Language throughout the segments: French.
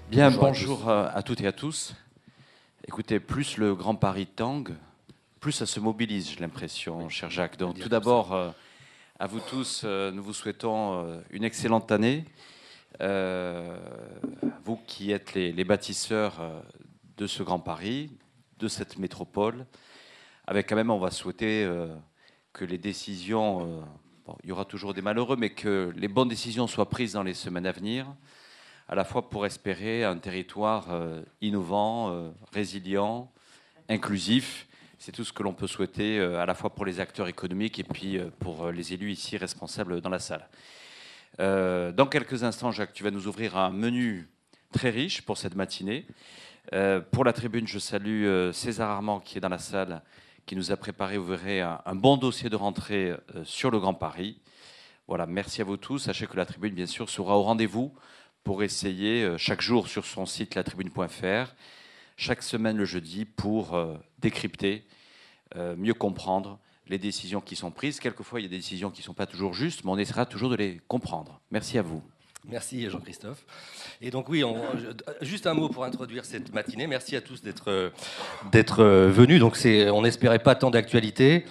Bien, bonjour à toutes et à tous. Écoutez, plus le Grand Paris tangue, plus ça se mobilise, j'ai l'impression, cher Jacques. Donc, tout d'abord, à vous tous, nous vous souhaitons une excellente année. Vous qui êtes les bâtisseurs de ce Grand Paris, de cette métropole, avec quand même, on va souhaiter que les décisions, bon, il y aura toujours des malheureux, mais que les bonnes décisions soient prises dans les semaines à venir, à la fois pour espérer un territoire innovant, résilient, inclusif. C'est tout ce que l'on peut souhaiter, à la fois pour les acteurs économiques et puis pour les élus ici responsables dans la salle. Dans quelques instants, Jacques, tu vas nous ouvrir un menu très riche pour cette matinée. Pour la tribune, je salue César Armand qui est dans la salle, qui nous a préparé, vous verrez, un bon dossier de rentrée sur le Grand Paris. Voilà, merci à vous tous. Sachez que la tribune, bien sûr, sera au rendez-vous pour essayer chaque jour sur son site latribune.fr, chaque semaine le jeudi pour décrypter, mieux comprendre les décisions qui sont prises. Quelquefois, il y a des décisions qui ne sont pas toujours justes, mais on essaiera toujours de les comprendre. Merci à vous. Merci Jean-Christophe. Et donc oui, juste un mot pour introduire cette matinée. Merci à tous d'être venus. Donc on n'espérait pas tant d'actualité.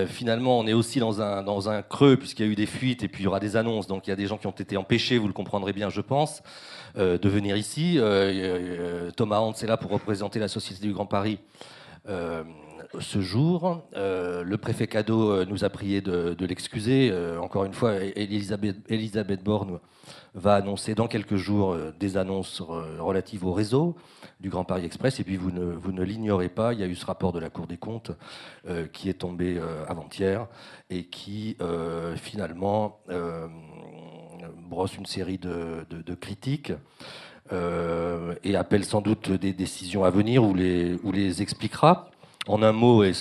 Finalement, on est aussi dans un creux puisqu'il y a eu des fuites et puis il y aura des annonces. Donc il y a des gens qui ont été empêchés, vous le comprendrez bien, je pense, de venir ici. Thomas Hans est là pour représenter la Société du Grand Paris. Ce jour, le préfet Cadeau nous a prié de l'excuser. Encore une fois, Elisabeth Borne va annoncer dans quelques jours des annonces relatives au réseau du Grand Paris Express. Et puis vous ne l'ignorez pas, il y a eu ce rapport de la Cour des comptes qui est tombé avant-hier et qui finalement brosse une série de critiques. Et appelle sans doute des décisions à venir ou les expliquera. En un mot, et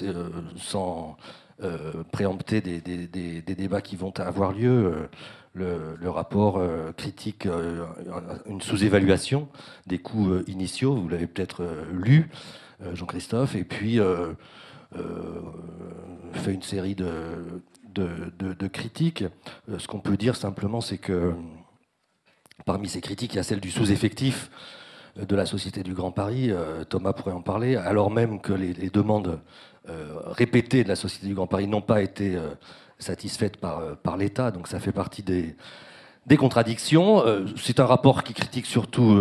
sans préempter des débats qui vont avoir lieu, le rapport critique une sous-évaluation des coûts initiaux, vous l'avez peut-être lu, Jean-Christophe, et puis fait une série de critiques. Ce qu'on peut dire simplement, c'est que parmi ces critiques, il y a celle du sous-effectif de la Société du Grand Paris. Thomas pourrait en parler, alors même que les demandes répétées de la Société du Grand Paris n'ont pas été satisfaites par l'État. Donc ça fait partie des contradictions. C'est un rapport qui critique surtout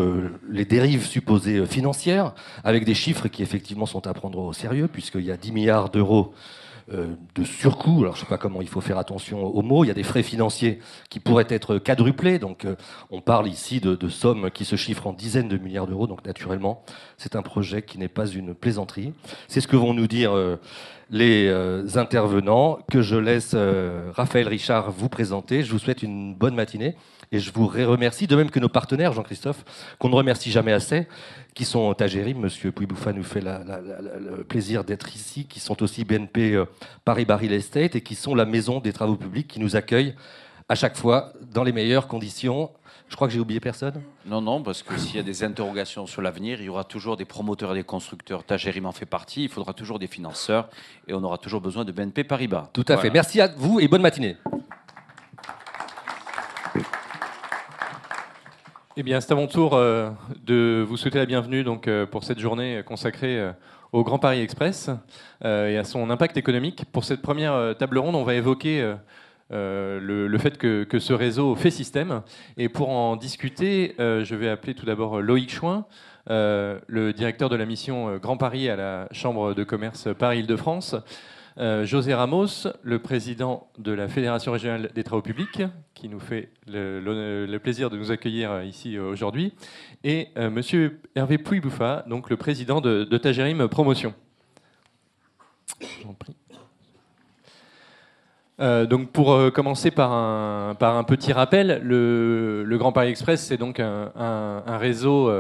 les dérives supposées financières, avec des chiffres qui effectivement sont à prendre au sérieux, puisqu'il y a 10 milliards d'euros de surcoût. Alors je ne sais pas comment il faut faire attention aux mots. Il y a des frais financiers qui pourraient être quadruplés. Donc on parle ici de sommes qui se chiffrent en dizaines de milliards d'euros. Donc naturellement, c'est un projet qui n'est pas une plaisanterie. C'est ce que vont nous dire les intervenants, que je laisse Raphaël Richard vous présenter. Je vous souhaite une bonne matinée et je vous remercie, de même que nos partenaires, Jean-Christophe, qu'on ne remercie jamais assez, qui sont Tagérim, Monsieur Pouibouffa nous fait le plaisir d'être ici, qui sont aussi BNP Paribas Real Estate et qui sont la maison des travaux publics qui nous accueille à chaque fois dans les meilleures conditions. Je crois que j'ai oublié personne. Non, parce que s'il y a des interrogations sur l'avenir, il y aura toujours des promoteurs et des constructeurs. Tagérim en fait partie. Il faudra toujours des financeurs et on aura toujours besoin de BNP Paribas. Tout à fait. Merci à vous et bonne matinée. Eh bien, c'est à mon tour de vous souhaiter la bienvenue donc, pour cette journée consacrée au Grand Paris Express et à son impact économique. Pour cette première table ronde, on va évoquer le fait que ce réseau fait système. Et pour en discuter, je vais appeler tout d'abord Loïc Chouin, le directeur de la mission Grand Paris à la Chambre de commerce Paris-Île-de-France, José Ramos, le président de la Fédération régionale des travaux publics, qui nous fait le plaisir de nous accueillir ici aujourd'hui, et monsieur Hervé Pouibouffa, donc le président de Tagérim Promotion. J'en prie. Donc pour commencer par un petit rappel, le Grand Paris Express, c'est donc un réseau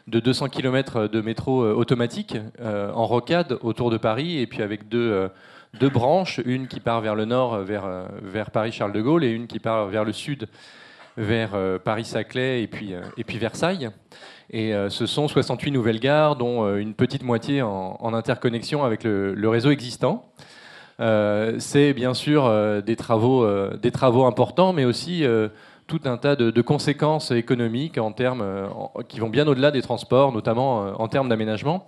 de 200 km de métro automatique en rocade autour de Paris, et puis avec deux branches, une qui part vers le nord, vers Paris-Charles de Gaulle, et une qui part vers le sud, vers Paris-Saclay et puis Versailles. Et ce sont 68 nouvelles gares, dont une petite moitié en interconnexion avec le réseau existant. C'est bien sûr des travaux importants, mais aussi tout un tas de conséquences économiques qui vont bien au-delà des transports, notamment en termes d'aménagement.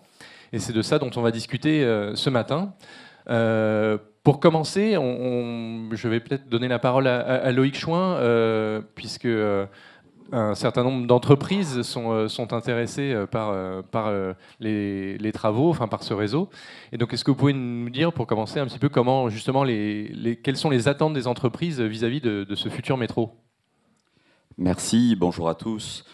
Et c'est de ça dont on va discuter ce matin. Pour commencer, je vais peut-être donner la parole à Loïc Chouin, puisque un certain nombre d'entreprises sont intéressées par les travaux, enfin par ce réseau. Et donc, est-ce que vous pouvez nous dire, pour commencer, un petit peu comment, justement, quelles sont les attentes des entreprises vis-à-vis de ce futur métro ? Merci, bonjour à tous.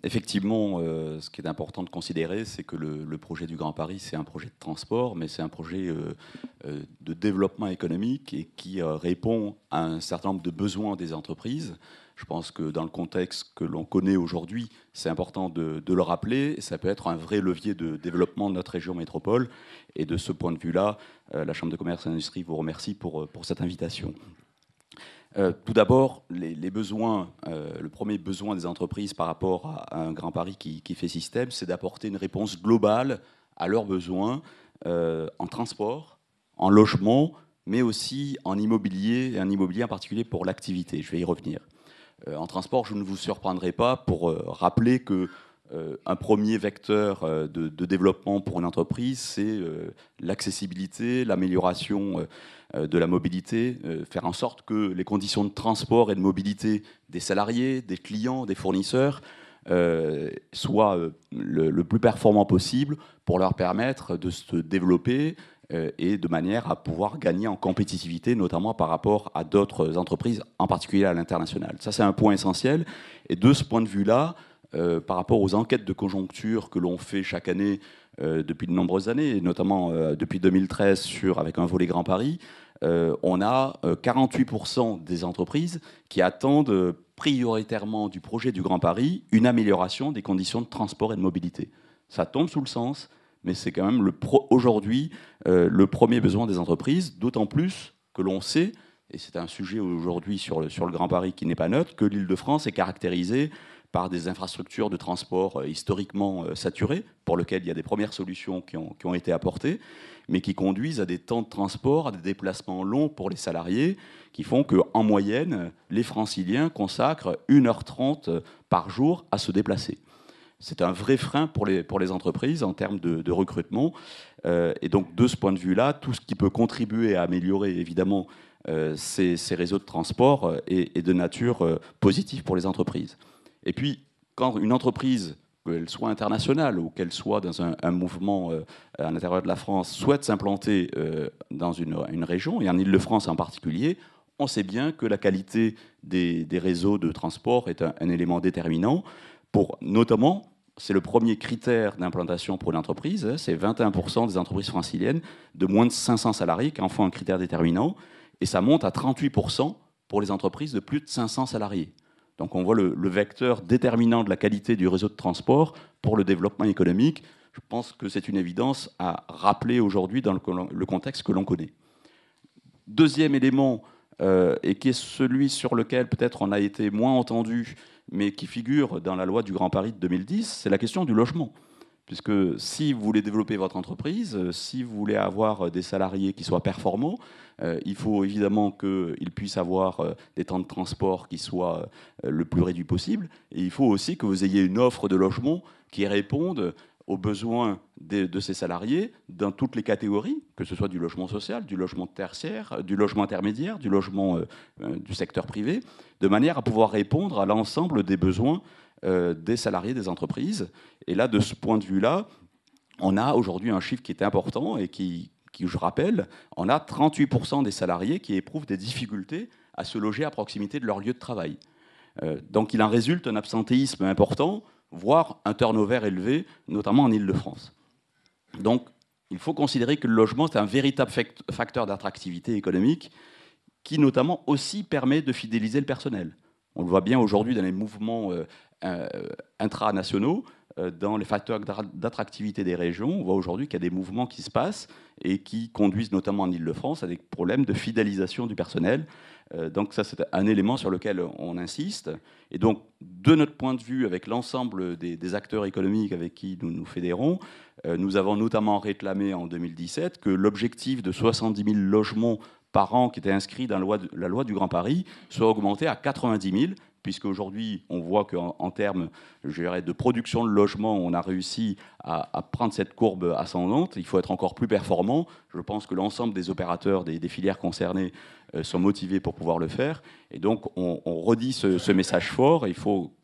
Effectivement, ce qui est important de considérer, c'est que le projet du Grand Paris, c'est un projet de transport, mais c'est un projet de développement économique et qui répond à un certain nombre de besoins des entreprises. Je pense que dans le contexte que l'on connaît aujourd'hui, c'est important de le rappeler. Ça peut être un vrai levier de développement de notre région métropole. Et de ce point de vue-là, la Chambre de commerce et d'industrie vous remercie pour cette invitation. Tout d'abord, les besoins, le premier besoin des entreprises par rapport à un Grand Paris qui fait système, c'est d'apporter une réponse globale à leurs besoins en transport, en logement, mais aussi en immobilier, et un immobilier en particulier pour l'activité. Je vais y revenir. En transport, je ne vous surprendrai pas pour rappeler que un premier vecteur de développement pour une entreprise, c'est l'accessibilité, l'amélioration de la mobilité, faire en sorte que les conditions de transport et de mobilité des salariés, des clients, des fournisseurs soient le plus performants possible pour leur permettre de se développer et de manière à pouvoir gagner en compétitivité, notamment par rapport à d'autres entreprises, en particulier à l'international. Ça, c'est un point essentiel. Et de ce point de vue-là, par rapport aux enquêtes de conjoncture que l'on fait chaque année depuis de nombreuses années, et notamment depuis 2013 avec un volet Grand Paris, on a 48% des entreprises qui attendent prioritairement du projet du Grand Paris une amélioration des conditions de transport et de mobilité. Ça tombe sous le sens, mais c'est quand même aujourd'hui le premier besoin des entreprises, d'autant plus que l'on sait, et c'est un sujet aujourd'hui sur le Grand Paris qui n'est pas neutre, que l'Île-de-France est caractérisée par des infrastructures de transport historiquement saturées, pour lesquelles il y a des premières solutions qui ont été apportées, mais qui conduisent à des temps de transport, à des déplacements longs pour les salariés, qui font qu'en moyenne, les Franciliens consacrent 1h30 par jour à se déplacer. C'est un vrai frein pour les entreprises en termes de recrutement. Et donc, de ce point de vue-là, tout ce qui peut contribuer à améliorer, évidemment, ces réseaux de transport est de nature positive pour les entreprises. Et puis, quand une entreprise, qu'elle soit internationale ou qu'elle soit dans un mouvement à l'intérieur de la France, souhaite s'implanter dans une région, et en Île-de-France en particulier, on sait bien que la qualité des réseaux de transport est un élément déterminant pour, notamment, c'est le premier critère d'implantation pour une entreprise, c'est 21% des entreprises franciliennes de moins de 500 salariés qui en font un critère déterminant, et ça monte à 38% pour les entreprises de plus de 500 salariés. Donc on voit le vecteur déterminant de la qualité du réseau de transport pour le développement économique. Je pense que c'est une évidence à rappeler aujourd'hui dans le contexte que l'on connaît. Deuxième élément, et qui est celui sur lequel peut-être on a été moins entendu, mais qui figure dans la loi du Grand Paris de 2010, c'est la question du logement. Puisque si vous voulez développer votre entreprise, si vous voulez avoir des salariés qui soient performants, il faut évidemment qu'ils puissent avoir des temps de transport qui soient le plus réduits possible. Et il faut aussi que vous ayez une offre de logement qui réponde aux besoins de ces salariés dans toutes les catégories, que ce soit du logement social, du logement tertiaire, du logement intermédiaire, du logement du secteur privé, de manière à pouvoir répondre à l'ensemble des besoins des salariés des entreprises. Et là, de ce point de vue-là, on a aujourd'hui un chiffre qui est important et qui, je rappelle, on a 38% des salariés qui éprouvent des difficultés à se loger à proximité de leur lieu de travail. Donc il en résulte un absentéisme important, voire un turnover élevé, notamment en Île-de-France. Donc il faut considérer que le logement, c'est un véritable facteur d'attractivité économique qui notamment aussi permet de fidéliser le personnel. On le voit bien aujourd'hui dans les mouvements intranationaux, dans les facteurs d'attractivité des régions. On voit aujourd'hui qu'il y a des mouvements qui se passent et qui conduisent notamment en Île-de-France à des problèmes de fidélisation du personnel. Donc ça, c'est un élément sur lequel on insiste. Et donc, de notre point de vue, avec l'ensemble des acteurs économiques avec qui nous nous fédérons, nous avons notamment réclamé en 2017 que l'objectif de 70 000 logements par an qui étaient inscrits dans la loi du Grand Paris soit augmenté à 90 000, puisqu'aujourd'hui, on voit qu'en termes, je dirais, de production de logements, on a réussi à prendre cette courbe ascendante. Il faut être encore plus performant. Je pense que l'ensemble des opérateurs, des filières concernées sont motivés pour pouvoir le faire. Et donc, on redit ce message fort. Il faut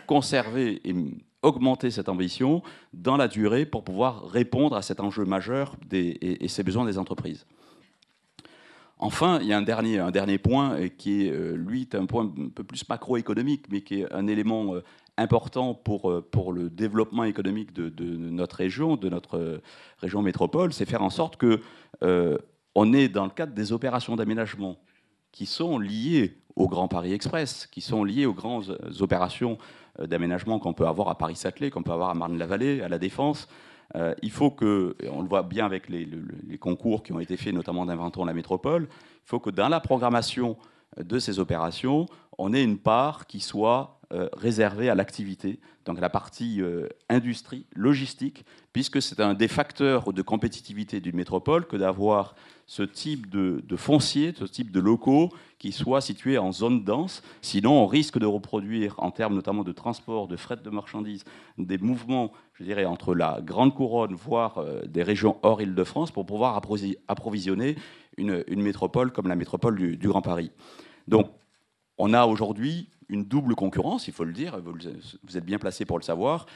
conserver et augmenter cette ambition dans la durée pour pouvoir répondre à cet enjeu majeur et ces besoins des entreprises. Enfin, il y a un dernier point qui est, lui, un point un peu plus macroéconomique, mais qui est un élément important pour le développement économique de notre région métropole, c'est faire en sorte qu'on est dans le cadre des opérations d'aménagement qui sont liées au Grand Paris Express, qui sont liées aux grandes opérations d'aménagement qu'on peut avoir à Paris-Saclay, qu'on peut avoir à Marne-la-Vallée, à La Défense. Il faut que, on le voit bien avec les concours qui ont été faits, notamment d'Inventons la métropole, il faut que dans la programmation de ces opérations, on ait une part qui soit réservée à l'activité, donc la partie industrie, logistique, puisque c'est un des facteurs de compétitivité d'une métropole que d'avoir ce type de foncier, ce type de locaux qui soient situés en zone dense. Sinon, on risque de reproduire, en termes notamment de transport, de fret de marchandises, des mouvements, je dirais, entre la Grande Couronne, voire des régions hors Île-de-France, pour pouvoir approvisionner une métropole comme la métropole du Grand Paris. Donc, on a aujourd'hui une double concurrence, il faut le dire, vous êtes bien placé pour le savoir,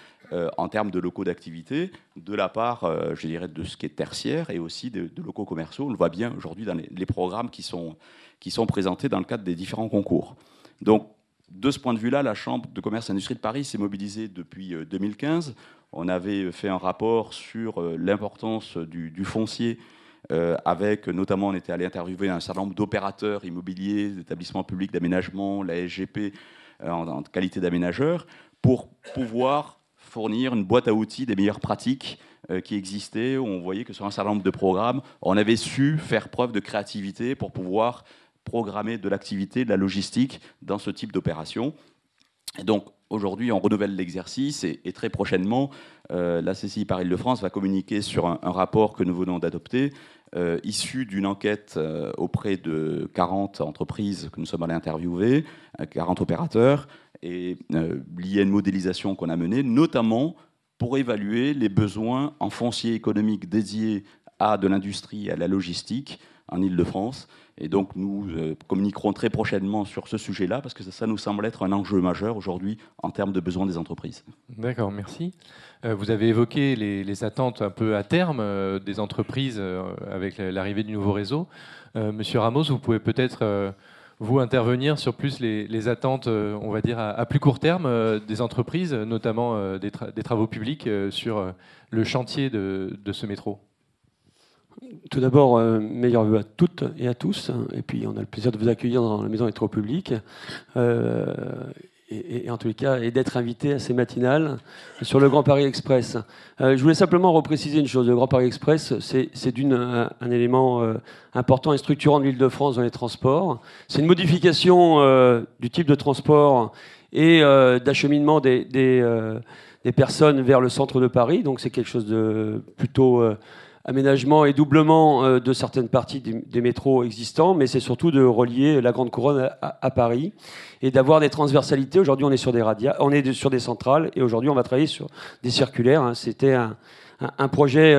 en termes de locaux d'activité, de la part, je dirais, de ce qui est tertiaire et aussi de locaux commerciaux. On le voit bien aujourd'hui dans les programmes qui sont présentés dans le cadre des différents concours. Donc, de ce point de vue-là, la Chambre de commerce et industrie de Paris s'est mobilisée depuis 2015. On avait fait un rapport sur l'importance du foncier, avec notamment, on était allé interviewer un certain nombre d'opérateurs immobiliers, d'établissements publics d'aménagement, la SGP, en qualité d'aménageur, pour pouvoir fournir une boîte à outils des meilleures pratiques qui existaient. On voyait que sur un certain nombre de programmes, on avait su faire preuve de créativité pour pouvoir programmer de l'activité, de la logistique dans ce type d'opération. Et donc, aujourd'hui, on renouvelle l'exercice et très prochainement, la CCI Paris-Île-de-France va communiquer sur un rapport que nous venons d'adopter, issu d'une enquête auprès de 40 entreprises que nous sommes allés interviewer, 40 opérateurs, et lié à une modélisation qu'on a menée, notamment pour évaluer les besoins en foncier économique dédiés à de l'industrie et à la logistique en Île-de-France. Et donc, nous communiquerons très prochainement sur ce sujet-là, parce que ça nous semble être un enjeu majeur aujourd'hui en termes de besoins des entreprises. D'accord, merci. Vous avez évoqué les attentes un peu à terme des entreprises avec l'arrivée du nouveau réseau. Monsieur Ramos, vous pouvez peut-être vous intervenir sur plus les attentes, on va dire, à plus court terme des entreprises, notamment des travaux publics sur le chantier de ce métro. Tout d'abord, meilleurs vœux à toutes et à tous. Et puis, on a le plaisir de vous accueillir dans la maison des travaux publics. Et en tous les cas, et d'être invité à ces matinales sur le Grand Paris Express. Je voulais simplement repréciser une chose. Le Grand Paris Express, c'est un élément important et structurant de l'Île-de-France dans les transports. C'est une modification du type de transport et d'acheminement des personnes vers le centre de Paris. Donc c'est quelque chose de plutôt aménagement et doublement de certaines parties des métros existants, mais c'est surtout de relier la Grande Couronne à Paris et d'avoir des transversalités. Aujourd'hui, on est sur sur des centrales, et aujourd'hui, on va travailler sur des circulaires. C'était un projet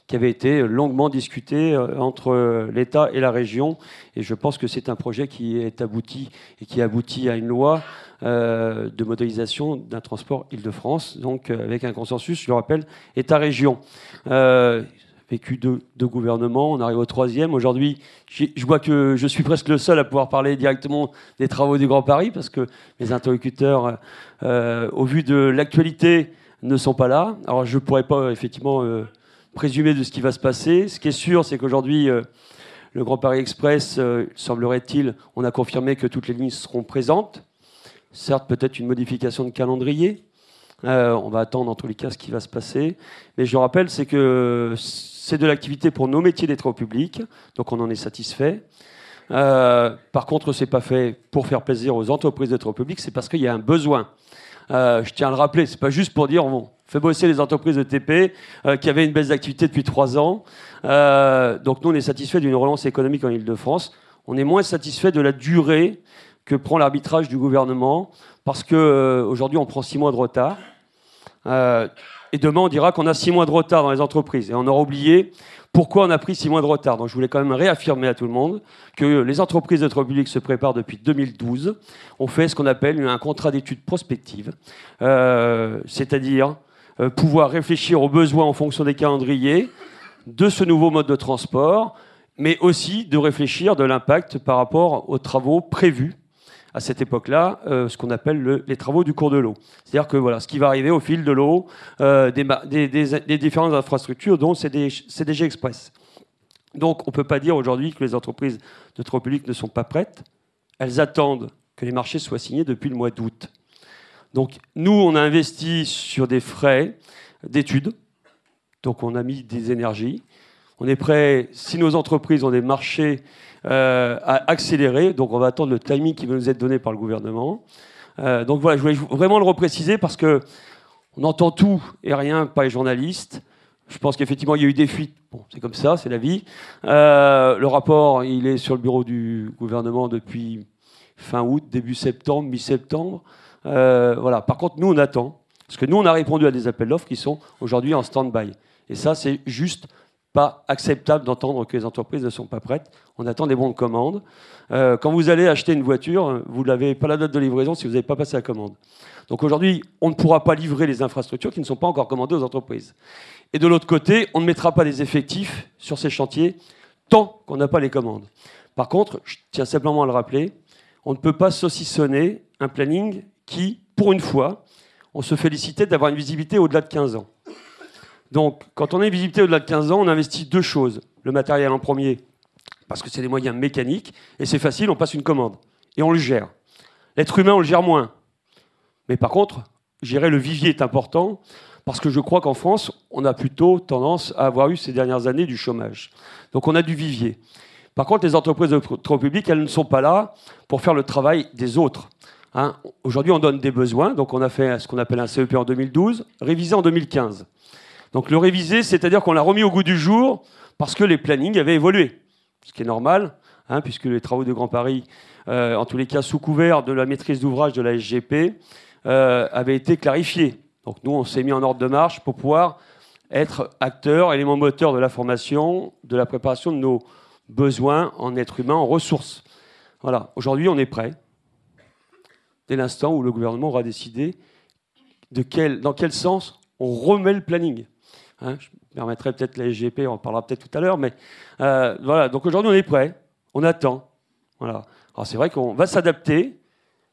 qui avait été longuement discuté entre l'État et la région, et je pense que c'est un projet qui est abouti et qui aboutit à une loi de modélisation d'un transport Île-de-France, donc avec un consensus, je le rappelle, État-région. Vécu deux gouvernements, on arrive au troisième. Aujourd'hui, je vois que je suis presque le seul à pouvoir parler directement des travaux du Grand Paris, parce que mes interlocuteurs, au vu de l'actualité, ne sont pas là. Alors je ne pourrais pas effectivement présumer de ce qui va se passer. Ce qui est sûr, c'est qu'aujourd'hui, le Grand Paris Express, semblerait-il, on a confirmé que toutes les lignes seront présentes. Certes, peut-être une modification de calendrier. On va attendre en tous les cas ce qui va se passer. Mais je rappelle, c'est que c'est de l'activité pour nos métiers des travaux publics, donc on en est satisfait. Par contre, c'est pas fait pour faire plaisir aux entreprises des travaux publics, c'est parce qu'il y a un besoin. Je tiens à le rappeler, c'est pas juste pour dire on fait bosser les entreprises de TP qui avaient une baisse d'activité depuis 3 ans. Donc nous, on est satisfait d'une relance économique en Île-de-France. On est moins satisfait de la durée que prend l'arbitrage du gouvernement, parce qu'aujourd'hui, on prend 6 mois de retard. Et demain, on dira qu'on a 6 mois de retard dans les entreprises. Et on aura oublié pourquoi on a pris 6 mois de retard. Donc je voulais quand même réaffirmer à tout le monde que les entreprises de notre public se préparent depuis 2012. On fait ce qu'on appelle un contrat d'études prospectives, c'est-à-dire pouvoir réfléchir aux besoins en fonction des calendriers de ce nouveau mode de transport, mais aussi de réfléchir de l'impact par rapport aux travaux prévus à cette époque-là, ce qu'on appelle les travaux du cours de l'eau. C'est-à-dire que voilà, ce qui va arriver au fil de l'eau, des différentes infrastructures, dont CDG Express. Donc on ne peut pas dire aujourd'hui que les entreprises de notre public ne sont pas prêtes. Elles attendent que les marchés soient signés depuis le mois d'août. Donc nous, on a investi sur des frais d'études. Donc on a mis des énergies. On est prêt, si nos entreprises ont des marchés à accélérer, donc on va attendre le timing qui va nous être donné par le gouvernement. Donc voilà, je voulais vraiment le repréciser parce que on entend tout et rien par les journalistes. Je pense qu'effectivement il y a eu des fuites. Bon, c'est comme ça, c'est la vie. Le rapport, il est sur le bureau du gouvernement depuis fin août, début septembre, mi-septembre. Voilà. Par contre, nous on attend, parce que nous on a répondu à des appels d'offres qui sont aujourd'hui en stand-by. Et ça, c'est juste pas acceptable d'entendre que les entreprises ne sont pas prêtes. On attend des bons de commande. Quand vous allez acheter une voiture, vous n'avez pas la date de livraison si vous n'avez pas passé la commande. Donc aujourd'hui, on ne pourra pas livrer les infrastructures qui ne sont pas encore commandées aux entreprises. Et de l'autre côté, on ne mettra pas des effectifs sur ces chantiers tant qu'on n'a pas les commandes. Par contre, je tiens simplement à le rappeler, on ne peut pas saucissonner un planning qui, pour une fois, on se félicitait d'avoir une visibilité au-delà de 15 ans. Donc, quand on a une visibilité au-delà de 15 ans, on investit 2 choses. Le matériel en premier, parce que c'est des moyens mécaniques, et c'est facile, on passe une commande, et on le gère. L'être humain, on le gère moins. Mais par contre, gérer le vivier est important, parce que je crois qu'en France, on a plutôt tendance à avoir eu ces dernières années du chômage. Donc on a du vivier. Par contre, les entreprises de trop public, elles ne sont pas là pour faire le travail des autres. Hein. Aujourd'hui, on donne des besoins, donc on a fait ce qu'on appelle un CEP en 2012, révisé en 2015. Donc le réviser, c'est-à-dire qu'on l'a remis au goût du jour parce que les plannings avaient évolué. Ce qui est normal, hein, puisque les travaux de Grand Paris, en tous les cas sous couvert de la maîtrise d'ouvrage de la SGP, avaient été clarifiés. Donc nous, on s'est mis en ordre de marche pour pouvoir être acteurs, éléments moteurs de la formation, de la préparation de nos besoins en être humain, en ressources. Voilà. Aujourd'hui, on est prêt. Dès l'instant où le gouvernement aura décidé dans quel sens on remet le planning. Hein, je me permettrai peut-être la SGP, on en parlera peut-être tout à l'heure, mais voilà. Donc aujourd'hui, on est prêt, on attend. Voilà. Alors c'est vrai qu'on va s'adapter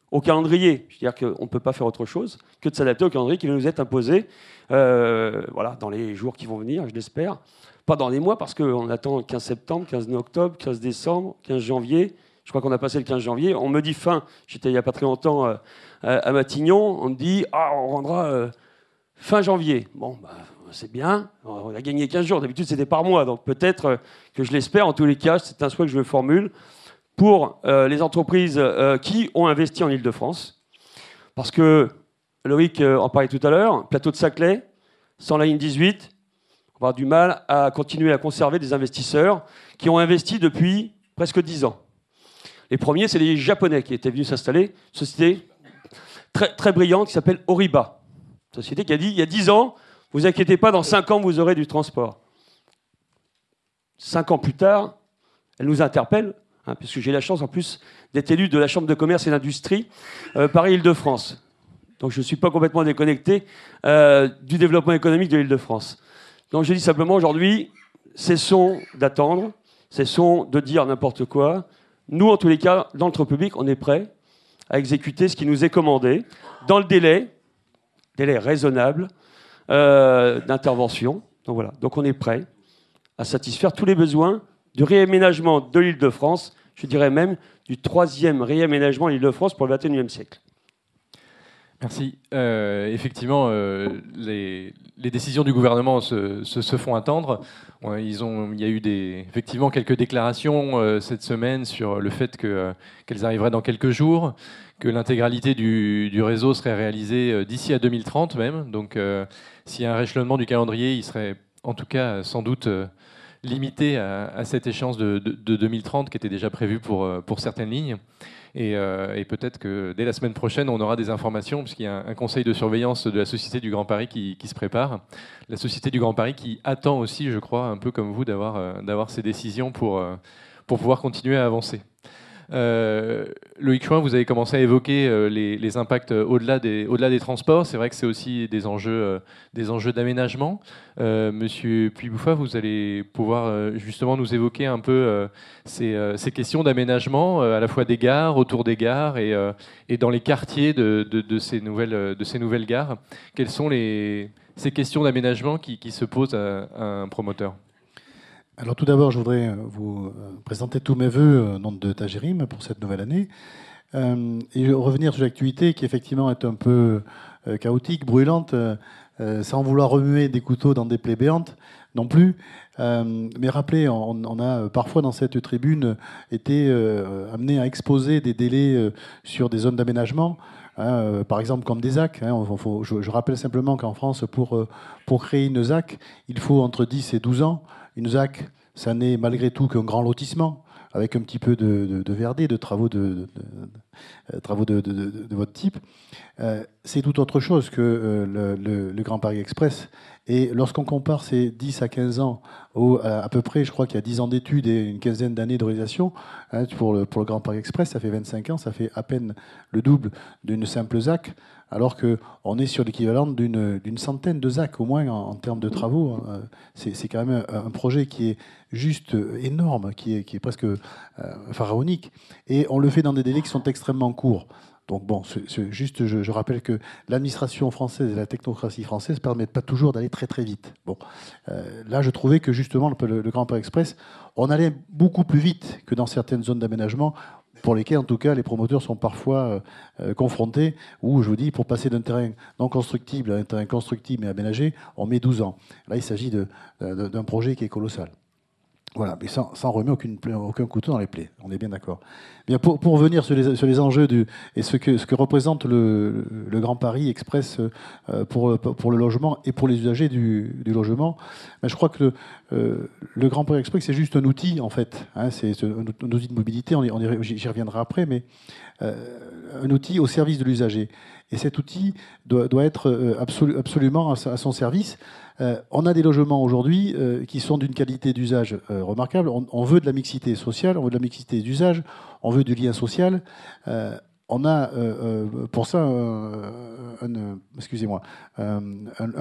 au calendrier. Je veux dire qu'on ne peut pas faire autre chose que de s'adapter au calendrier qui va nous être imposé voilà, dans les jours qui vont venir, je l'espère. Pas dans les mois, parce qu'on attend 15 septembre, 15 octobre, 15 décembre, 15 janvier. Je crois qu'on a passé le 15 janvier. On me dit fin. J'étais il n'y a pas très longtemps à Matignon. On me dit on rendra fin janvier. Bon, bah, c'est bien. On a gagné 15 jours. D'habitude, c'était par mois. Donc peut-être que je l'espère. En tous les cas, c'est un souhait que je formule pour les entreprises qui ont investi en Île-de-France. Parce que, Loïc en parlait tout à l'heure, plateau de Saclay, sans la ligne 18, on va avoir du mal à continuer à conserver des investisseurs qui ont investi depuis presque 10 ans. Les premiers, c'est les Japonais qui étaient venus s'installer. Une société très, très brillante qui s'appelle Oriba. Une société qui a dit, il y a 10 ans, vous inquiétez pas, dans 5 ans, vous aurez du transport. 5 ans plus tard, elle nous interpelle, hein, puisque j'ai la chance en plus d'être élu de la Chambre de commerce et d'industrie Paris-Île-de-France. Donc je ne suis pas complètement déconnecté du développement économique de l'Île-de-France. Donc je dis simplement aujourd'hui, cessons d'attendre, cessons de dire n'importe quoi. Nous, en tous les cas, dans notre public, on est prêt à exécuter ce qui nous est commandé dans le délai raisonnable d'intervention. Donc voilà. Donc on est prêt à satisfaire tous les besoins du réaménagement de l'Île-de-France, je dirais même du 3e réaménagement de l'Île-de-France pour le XXIe siècle. Merci. Effectivement, les décisions du gouvernement se font attendre. Il y a eu effectivement quelques déclarations cette semaine sur le fait qu'elles arriveraient dans quelques jours, que l'intégralité du réseau serait réalisée d'ici à 2030 même. Donc s'il y a un rééchelonnement du calendrier, il serait en tout cas sans doute limité à cette échéance de 2030 qui était déjà prévue pour certaines lignes. Et peut-être que dès la semaine prochaine, on aura des informations, puisqu'il y a un conseil de surveillance de la Société du Grand Paris qui se prépare. La Société du Grand Paris qui attend aussi, je crois, un peu comme vous, d'avoir ces décisions pour pouvoir continuer à avancer. Loïc Chouin, vous avez commencé à évoquer les impacts au-delà des transports. C'est vrai que c'est aussi des enjeux d'aménagement. Monsieur Puy-Bouffa, vous allez pouvoir justement nous évoquer un peu ces questions d'aménagement, à la fois des gares, autour des gares et dans les quartiers de ces nouvelles gares. Quelles sont ces questions d'aménagement qui se posent à un promoteur ? Alors tout d'abord, je voudrais vous présenter tous mes voeux au nom de Tagerim pour cette nouvelle année et revenir sur l'actualité qui effectivement est un peu chaotique, brûlante, sans vouloir remuer des couteaux dans des plaies béantes non plus. Mais rappelez, on a parfois dans cette tribune été amené à exposer des délais sur des zones d'aménagement. Par exemple, comme des ZAC. Je rappelle simplement qu'en France, pour créer une ZAC, il faut entre 10 et 12 ans. Une ZAC, ça n'est malgré tout qu'un grand lotissement, avec un petit peu de VRD, de travaux de votre type. C'est tout autre chose que le Grand Paris Express. Et lorsqu'on compare ces 10 à 15 ans, à peu près, je crois qu'il y a 10 ans d'études et une quinzaine d'années de réalisation, pour le Grand Paris Express, ça fait 25 ans, ça fait à peine le double d'une simple ZAC, alors qu'on est sur l'équivalent d'une centaine de ZAC, au moins en termes de travaux. C'est quand même un projet qui est juste énorme, qui est presque pharaonique. Et on le fait dans des délais qui sont extrêmement courts. Donc bon, juste, je rappelle que l'administration française et la technocratie française ne permettent pas toujours d'aller très très vite. Bon, là, je trouvais que justement, le Grand Paris Express, on allait beaucoup plus vite que dans certaines zones d'aménagement, pour lesquelles, en tout cas, les promoteurs sont parfois confrontés, où, je vous dis, pour passer d'un terrain non constructible à un terrain constructible et aménagé, on met 12 ans. Là, il s'agit d'un projet qui est colossal. Voilà, mais sans remettre aucun couteau dans les plaies, on est bien d'accord. Bien, pour revenir sur les enjeux et ce que représente le Grand Paris Express pour le logement et pour les usagers du logement, ben, je crois que le Grand Paris Express, c'est juste un outil, en fait. C'est un outil de mobilité, j'y reviendrai après, mais un outil au service de l'usager. Et cet outil doit être absolument à son service. On a des logements aujourd'hui qui sont d'une qualité d'usage remarquable. On veut de la mixité sociale, on veut de la mixité d'usage, on veut du lien social. On a pour ça un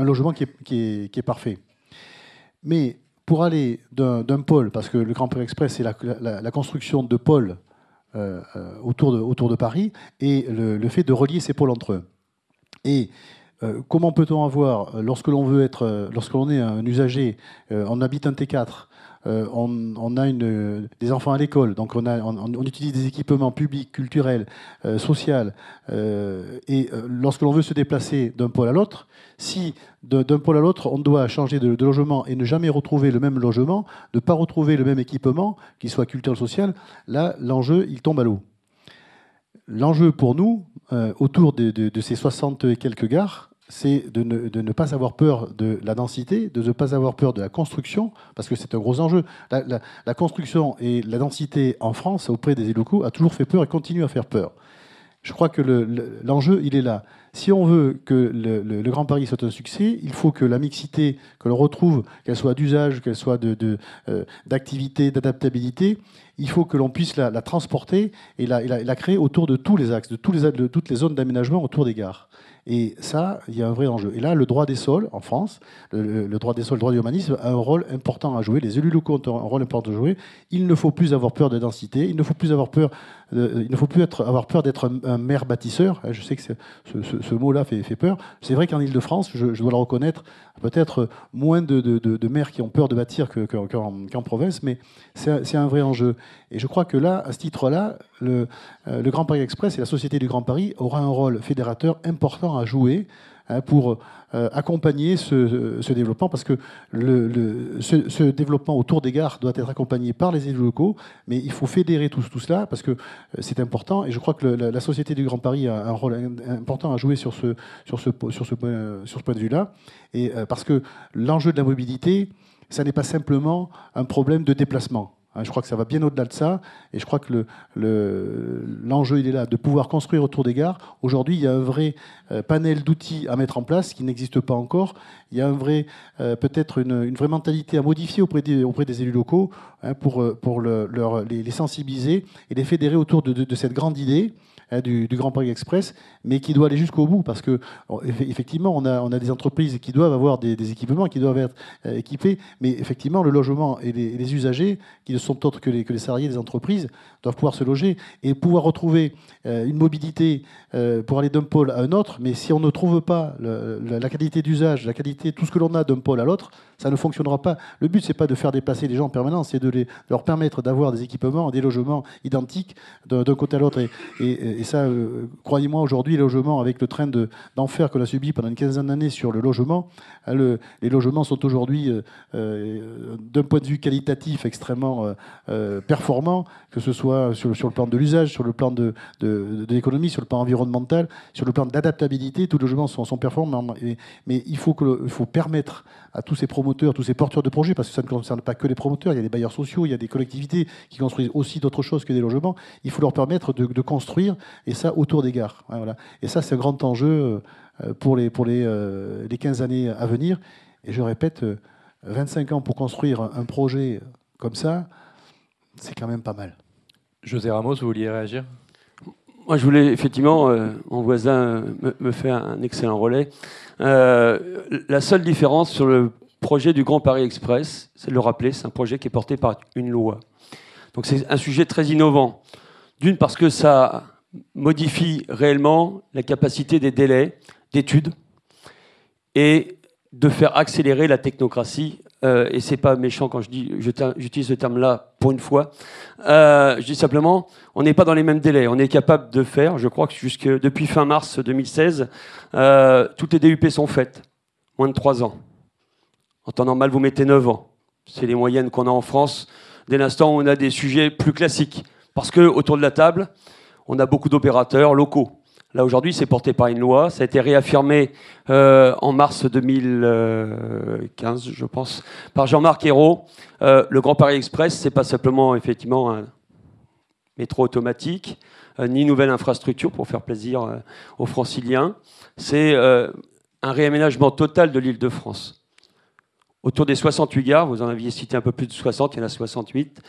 logement qui est parfait. Mais pour aller d'un pôle, parce que le Grand Paris Express, c'est la construction de pôles autour de Paris et le fait de relier ces pôles entre eux. Et comment peut-on avoir, lorsque l'on est un usager, on habite un T4, on a des enfants à l'école, donc on utilise des équipements publics, culturels, sociaux, et lorsque l'on veut se déplacer d'un pôle à l'autre, si d'un pôle à l'autre, on doit changer de logement et ne jamais retrouver le même logement, ne pas retrouver le même équipement, qu'il soit culturel, social, là, l'enjeu, il tombe à l'eau. L'enjeu pour nous, autour de ces 60 et quelques gares, c'est de ne pas avoir peur de la densité, de ne pas avoir peur de la construction, parce que c'est un gros enjeu. La construction et la densité en France, auprès des élus locaux, a toujours fait peur et continue à faire peur. Je crois que l'enjeu, il est là. Si on veut que le Grand Paris soit un succès, il faut que la mixité, que l'on retrouve, qu'elle soit d'usage, qu'elle soit d'activité, d'adaptabilité, il faut que l'on puisse la transporter et la créer autour de tous les axes, de toutes les zones d'aménagement autour des gares. Et ça, il y a un vrai enjeu. Et là, le droit des sols, en France, le droit des sols, le droit de l'humanisme, a un rôle important à jouer. Les élus locaux ont un rôle important à jouer. Il ne faut plus avoir peur de densité. Il ne faut plus avoir peur d'être un maire bâtisseur. Je sais que ce mot-là fait peur. C'est vrai qu'en Ile-de-France, je dois le reconnaître, peut-être moins de maires qui ont peur de bâtir qu'en province, mais c'est un vrai enjeu. Et je crois que là, à ce titre-là, le Grand Paris Express et la Société du Grand Paris aura un rôle fédérateur important à jouer pour accompagner ce développement, parce que ce développement autour des gares doit être accompagné par les élus locaux, mais il faut fédérer tout cela, parce que c'est important, et je crois que la Société du Grand Paris a un rôle important à jouer sur ce point de vue-là, et parce que l'enjeu de la mobilité, ça n'est pas simplement un problème de déplacement. Je crois que ça va bien au-delà de ça, et je crois que l'enjeu, il est là, de pouvoir construire autour des gares. Aujourd'hui, il y a un vrai panel d'outils à mettre en place qui n'existe pas encore. Il y a un vrai, peut-être une vraie mentalité à modifier auprès des élus locaux, pour les sensibiliser et les fédérer autour de cette grande idée du Grand Paris Express, mais qui doit aller jusqu'au bout, parce que effectivement, on a des entreprises qui doivent avoir des équipements, qui doivent être équipés, mais effectivement, le logement et les usagers, qui ne sont autres que les salariés des entreprises, doivent pouvoir se loger et pouvoir retrouver une mobilité pour aller d'un pôle à un autre. Mais si on ne trouve pas la qualité d'usage, la qualité, tout ce que l'on a d'un pôle à l'autre, ça ne fonctionnera pas. Le but, c'est pas de faire déplacer les gens en permanence, c'est de leur permettre d'avoir des équipements, des logements identiques d'un côté à l'autre. Et ça, croyez-moi, aujourd'hui, les logements, avec le train d'enfer que l'on a subi pendant une quinzaine d'années sur le logement, les logements sont aujourd'hui, d'un point de vue qualitatif, extrêmement performants, que ce soit sur le plan de l'usage, sur le plan de l'économie, sur le plan environnemental, sur le plan de l'adaptabilité. Tous les logements sont performants, mais il faut permettre à tous ces promoteurs, tous ces porteurs de projets, parce que ça ne concerne pas que les promoteurs, il y a des bailleurs sociaux, il y a des collectivités qui construisent aussi d'autres choses que des logements. Il faut leur permettre de construire, et ça autour des gares. Voilà. Et ça, c'est un grand enjeu pour les 15 années à venir. Et je répète, 25 ans pour construire un projet comme ça, c'est quand même pas mal. José Ramos, vous vouliez réagir ? Moi, je voulais, effectivement, mon voisin me fait un excellent relais. La seule différence sur le projet du Grand Paris Express, c'est de le rappeler, c'est un projet qui est porté par une loi. Donc c'est un sujet très innovant. D'une, parce que ça modifie réellement la capacité des délais d'études et de faire accélérer la technocratie. Et c'est pas méchant quand j'utilise ce terme-là pour une fois. Je dis simplement, on n'est pas dans les mêmes délais. On est capable de faire, je crois que depuis fin mars 2016, toutes les DUP sont faites. Moins de 3 ans. En temps normal, vous mettez 9 ans. C'est les moyennes qu'on a en France. Dès l'instant où on a des sujets plus classiques. Parce qu'autour de la table, on a beaucoup d'opérateurs locaux. Là, aujourd'hui, c'est porté par une loi. Ça a été réaffirmé en mars 2015, je pense, par Jean-Marc Ayrault. Le Grand Paris Express, c'est pas simplement, effectivement, un métro automatique, ni une nouvelle infrastructure pour faire plaisir aux Franciliens. C'est un réaménagement total de l'Île-de-France. Autour des 68 gares, vous en aviez cité un peu plus de 60, il y en a 68.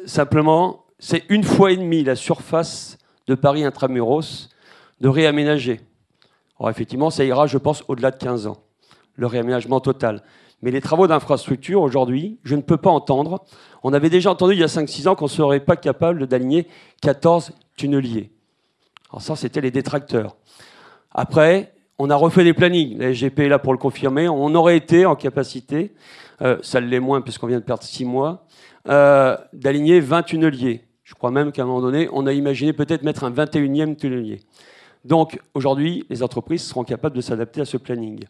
Simplement, c'est 1,5 fois la surface de Paris intramuros de réaménager. Alors effectivement, ça ira, je pense, au-delà de 15 ans, le réaménagement total. Mais les travaux d'infrastructure, aujourd'hui, je ne peux pas entendre. On avait déjà entendu il y a 5-6 ans qu'on ne serait pas capable d'aligner 14 tunneliers. Alors ça, c'était les détracteurs. Après, on a refait des plannings. La SGP est là pour le confirmer. On aurait été en capacité, ça l'est moins puisqu'on vient de perdre 6 mois, d'aligner 20 tunneliers. Je crois même qu'à un moment donné, on a imaginé peut-être mettre un 21e tunnelier. Donc, aujourd'hui, les entreprises seront capables de s'adapter à ce planning.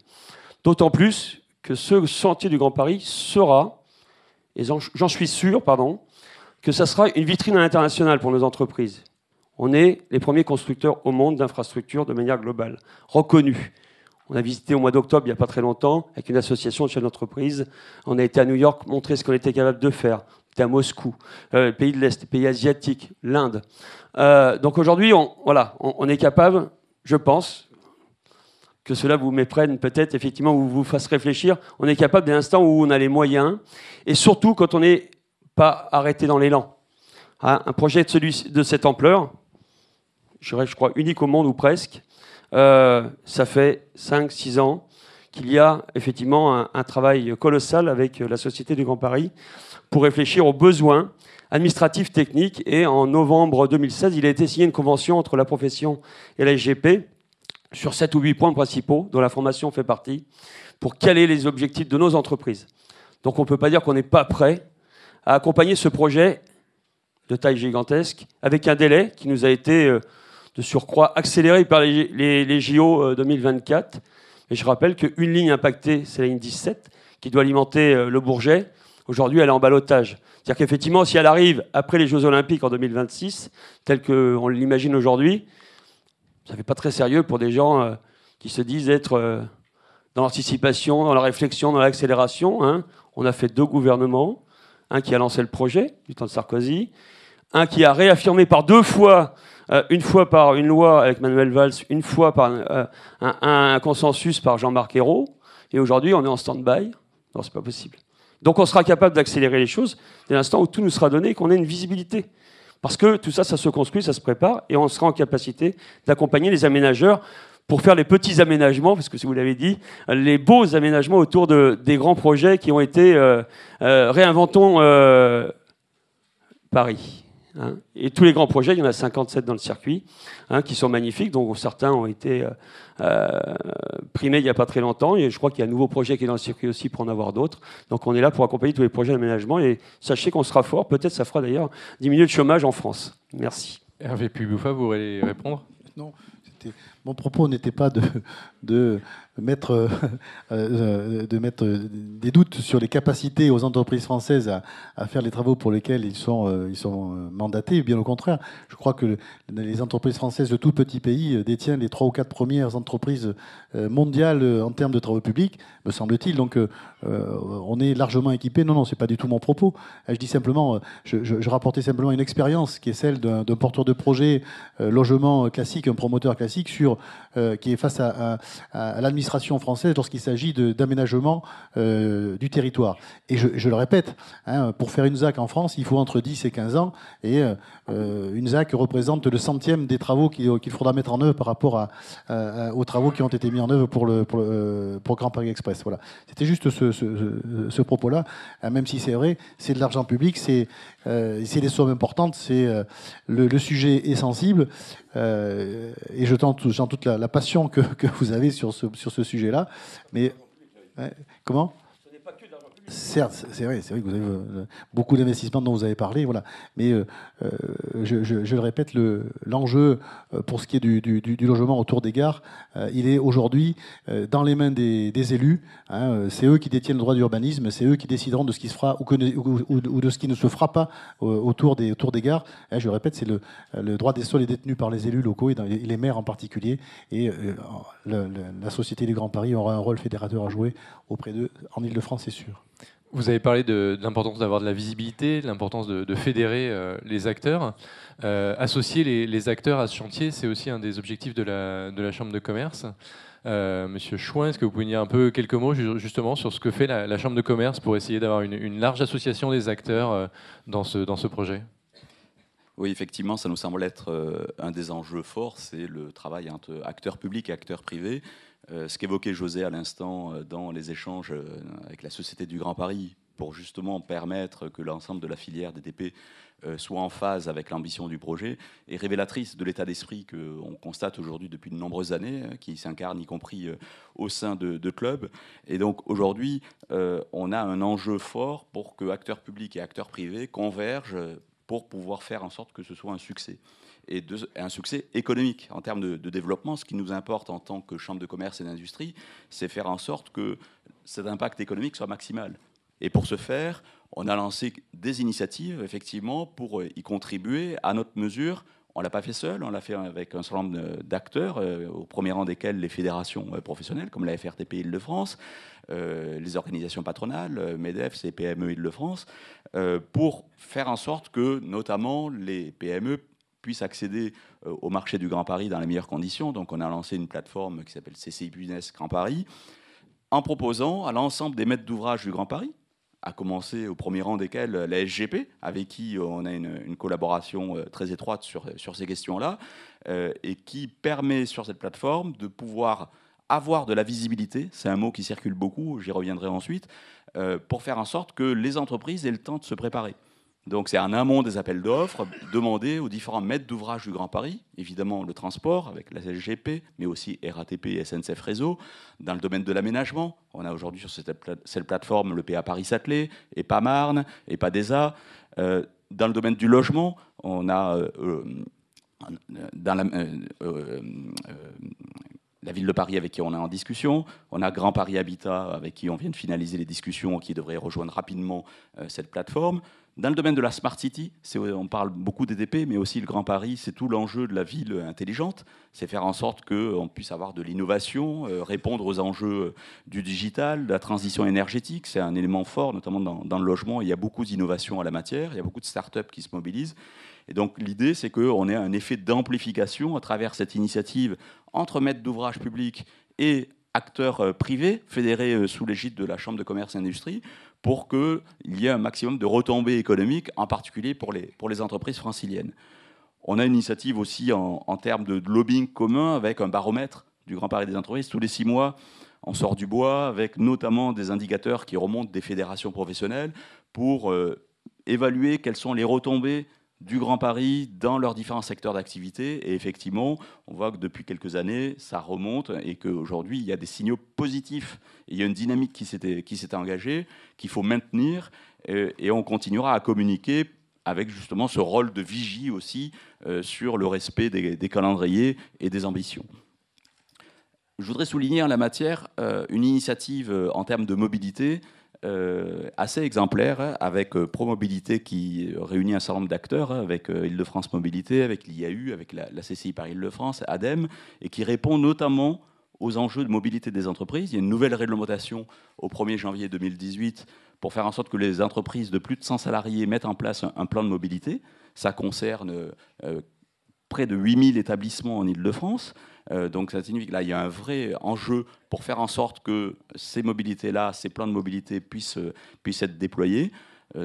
D'autant plus que ce chantier du Grand Paris sera, et j'en suis sûr, que ça sera une vitrine à l'international pour nos entreprises. On est les premiers constructeurs au monde d'infrastructures de manière globale, reconnus. On a visité au mois d'octobre, il n'y a pas très longtemps, avec une association de chefs d'entreprise. On a été à New York montrer ce qu'on était capable de faire. À Moscou, les pays de l'Est, les pays asiatiques, l'Inde. Donc aujourd'hui, on est capable, je pense, que cela vous méprenne peut-être, effectivement, ou vous fasse réfléchir, on est capable dès l'instant où on a les moyens, et surtout quand on n'est pas arrêté dans l'élan. Un projet de cette ampleur, je crois unique au monde ou presque, ça fait 5-6 ans qu'il y a effectivement un travail colossal avec la Société du Grand Paris pour réfléchir aux besoins administratifs, techniques. Et en novembre 2016, il a été signé une convention entre la profession et la SGP sur 7 ou 8 points principaux, dont la formation fait partie, pour caler les objectifs de nos entreprises. Donc on ne peut pas dire qu'on n'est pas prêt à accompagner ce projet de taille gigantesque, avec un délai qui nous a été, de surcroît, accéléré par les JO 2024. Et je rappelle qu'une ligne impactée, c'est la ligne 17, qui doit alimenter le Bourget. Aujourd'hui, elle est en ballottage. C'est-à-dire qu'effectivement, si elle arrive après les Jeux Olympiques en 2026, tel qu'on l'imagine aujourd'hui, ça ne fait pas très sérieux pour des gens qui se disent être dans l'anticipation, dans la réflexion, dans l'accélération. Hein. On a fait 2 gouvernements. Un qui a lancé le projet, du temps de Sarkozy. Un qui a réaffirmé par 2 fois, une fois par une loi avec Manuel Valls, une fois par un consensus par Jean-Marc Ayrault. Et aujourd'hui, on est en stand-by. Non, c'est pas possible. Donc on sera capable d'accélérer les choses dès l'instant où tout nous sera donné et qu'on ait une visibilité. Parce que tout ça, ça se construit, ça se prépare, et on sera en capacité d'accompagner les aménageurs pour faire les petits aménagements, parce que si vous l'avez dit, les beaux aménagements autour des grands projets qui ont été réinventons Paris. Hein. Et tous les grands projets, il y en a 57 dans le circuit, hein, qui sont magnifiques, dont certains ont été primés il n'y a pas très longtemps, et je crois qu'il y a un nouveau projet qui est dans le circuit aussi pour en avoir d'autres. Donc on est là pour accompagner tous les projets d'aménagement, et sachez qu'on sera fort, peut-être ça fera d'ailleurs diminuer le chômage en France. Merci. Hervé Puy-Bouffa, vous voulez répondre? Non, mon propos n'était pas de mettre des doutes sur les capacités aux entreprises françaises à faire les travaux pour lesquels ils sont mandatés. Bien au contraire, je crois que les entreprises françaises de tout petit pays détiennent les 3 ou 4 premières entreprises mondiales en termes de travaux publics, me semble-t-il. Donc on est largement équipé. Non, c'est pas du tout mon propos. Je dis simplement, je rapportais simplement une expérience qui est celle d'un porteur de projet logement classique, un promoteur classique, qui est face à l'administration française lorsqu'il s'agit d'aménagement du territoire. Et je le répète, hein, pour faire une ZAC en France, il faut entre 10 et 15 ans, et une ZAC représente le centième des travaux qu'il faudra mettre en œuvre par rapport aux travaux qui ont été mis en œuvre pour le Grand Paris Express. Voilà. C'était juste ce propos-là, même si c'est vrai, c'est de l'argent public, c'est des sommes importantes, le sujet est sensible, et j'entends toute la passion que vous avez sur ce sujet-là. Mais comment ? Certes, c'est vrai que vous avez beaucoup d'investissements dont vous avez parlé, voilà. Mais je le répète, l'enjeu pour ce qui est du logement autour des gares, il est aujourd'hui dans les mains des élus. Hein, c'est eux qui détiennent le droit d'urbanisme, c'est eux qui décideront de ce qui se fera ou de ce qui ne se fera pas autour des gares. Hein, je le répète, c'est le droit des sols est détenu par les élus locaux et les maires en particulier. Et la Société du Grand Paris aura un rôle fédérateur à jouer auprès d'eux en Ile-de-France, c'est sûr. Vous avez parlé de l'importance d'avoir de la visibilité, de l'importance de fédérer les acteurs. Associer les acteurs à ce chantier, c'est aussi un des objectifs de la Chambre de commerce. Monsieur Chouin, est-ce que vous pouvez dire un peu quelques mots justement sur ce que fait la Chambre de commerce pour essayer d'avoir une large association des acteurs dans ce projet ? Oui, effectivement, ça nous semble être un des enjeux forts, c'est le travail entre acteurs publics et acteurs privés. Ce qu'évoquait José à l'instant dans les échanges avec la Société du Grand Paris, pour justement permettre que l'ensemble de la filière DTP soit en phase avec l'ambition du projet, est révélatrice de l'état d'esprit qu'on constate aujourd'hui depuis de nombreuses années, qui s'incarne y compris au sein de clubs. Et donc aujourd'hui, on a un enjeu fort pour que acteurs publics et acteurs privés convergent pour pouvoir faire en sorte que ce soit un succès. Et un succès économique en termes de développement. Ce qui nous importe en tant que Chambre de commerce et d'industrie, c'est faire en sorte que cet impact économique soit maximal. Et pour ce faire, on a lancé des initiatives, effectivement, pour y contribuer à notre mesure. On ne l'a pas fait seul, on l'a fait avec un certain nombre d'acteurs, au premier rang desquels les fédérations professionnelles, comme la FRTP Île-de-France, les organisations patronales, MEDEF, CPME Île-de-France, pour faire en sorte que, notamment, les PME puissent accéder au marché du Grand Paris dans les meilleures conditions. Donc on a lancé une plateforme qui s'appelle CCI Business Grand Paris, en proposant à l'ensemble des maîtres d'ouvrage du Grand Paris, à commencer au premier rang desquels la SGP, avec qui on a une collaboration très étroite sur ces questions-là, et qui permet sur cette plateforme de pouvoir avoir de la visibilité, c'est un mot qui circule beaucoup, j'y reviendrai ensuite, pour faire en sorte que les entreprises aient le temps de se préparer. Donc c'est en amont des appels d'offres, demander aux différents maîtres d'ouvrage du Grand Paris, évidemment le transport avec la SGP, mais aussi RATP et SNCF Réseau. Dans le domaine de l'aménagement, on a aujourd'hui sur cette plateforme le PA Paris-Saclay, EPA Marne, EPA DESA. Dans le domaine du logement, on a dans la ville de Paris avec qui on est en discussion, on a Grand Paris Habitat avec qui on vient de finaliser les discussions, qui devrait rejoindre rapidement cette plateforme. Dans le domaine de la Smart City, on parle beaucoup d'EDP, mais aussi le Grand Paris, c'est tout l'enjeu de la ville intelligente. C'est faire en sorte qu'on puisse avoir de l'innovation, répondre aux enjeux du digital, de la transition énergétique. C'est un élément fort, notamment dans le logement. Il y a beaucoup d'innovations à la matière, il y a beaucoup de start-up qui se mobilisent. Et donc l'idée, c'est qu'on ait un effet d'amplification à travers cette initiative entre maîtres d'ouvrage publics et acteurs privés, fédérés sous l'égide de la Chambre de commerce et industrie, pour qu'il y ait un maximum de retombées économiques, en particulier pour les entreprises franciliennes. On a une initiative aussi en termes de lobbying commun avec un baromètre du Grand Paris des entreprises. Tous les 6 mois, on sort du bois avec notamment des indicateurs qui remontent des fédérations professionnelles pour évaluer quelles sont les retombées du Grand Paris dans leurs différents secteurs d'activité. Et effectivement, on voit que depuis quelques années, ça remonte et qu'aujourd'hui, il y a des signaux positifs. Et il y a une dynamique qui s'était engagée, qu'il faut maintenir. Et on continuera à communiquer avec justement ce rôle de vigie aussi sur le respect des calendriers et des ambitions. Je voudrais souligner en la matière une initiative en termes de mobilité assez exemplaire, avec ProMobilité qui réunit un certain nombre d'acteurs, avec Île-de-France Mobilité, avec l'IAU, avec la CCI par Île-de-France, ADEME, et qui répond notamment aux enjeux de mobilité des entreprises. Il y a une nouvelle réglementation au 1er janvier 2018 pour faire en sorte que les entreprises de plus de 100 salariés mettent en place un plan de mobilité. Ça concerne près de 8000 établissements en Île-de-France. Donc ça signifie que là, il y a un vrai enjeu pour faire en sorte que ces mobilités-là, ces plans de mobilité puissent être déployés.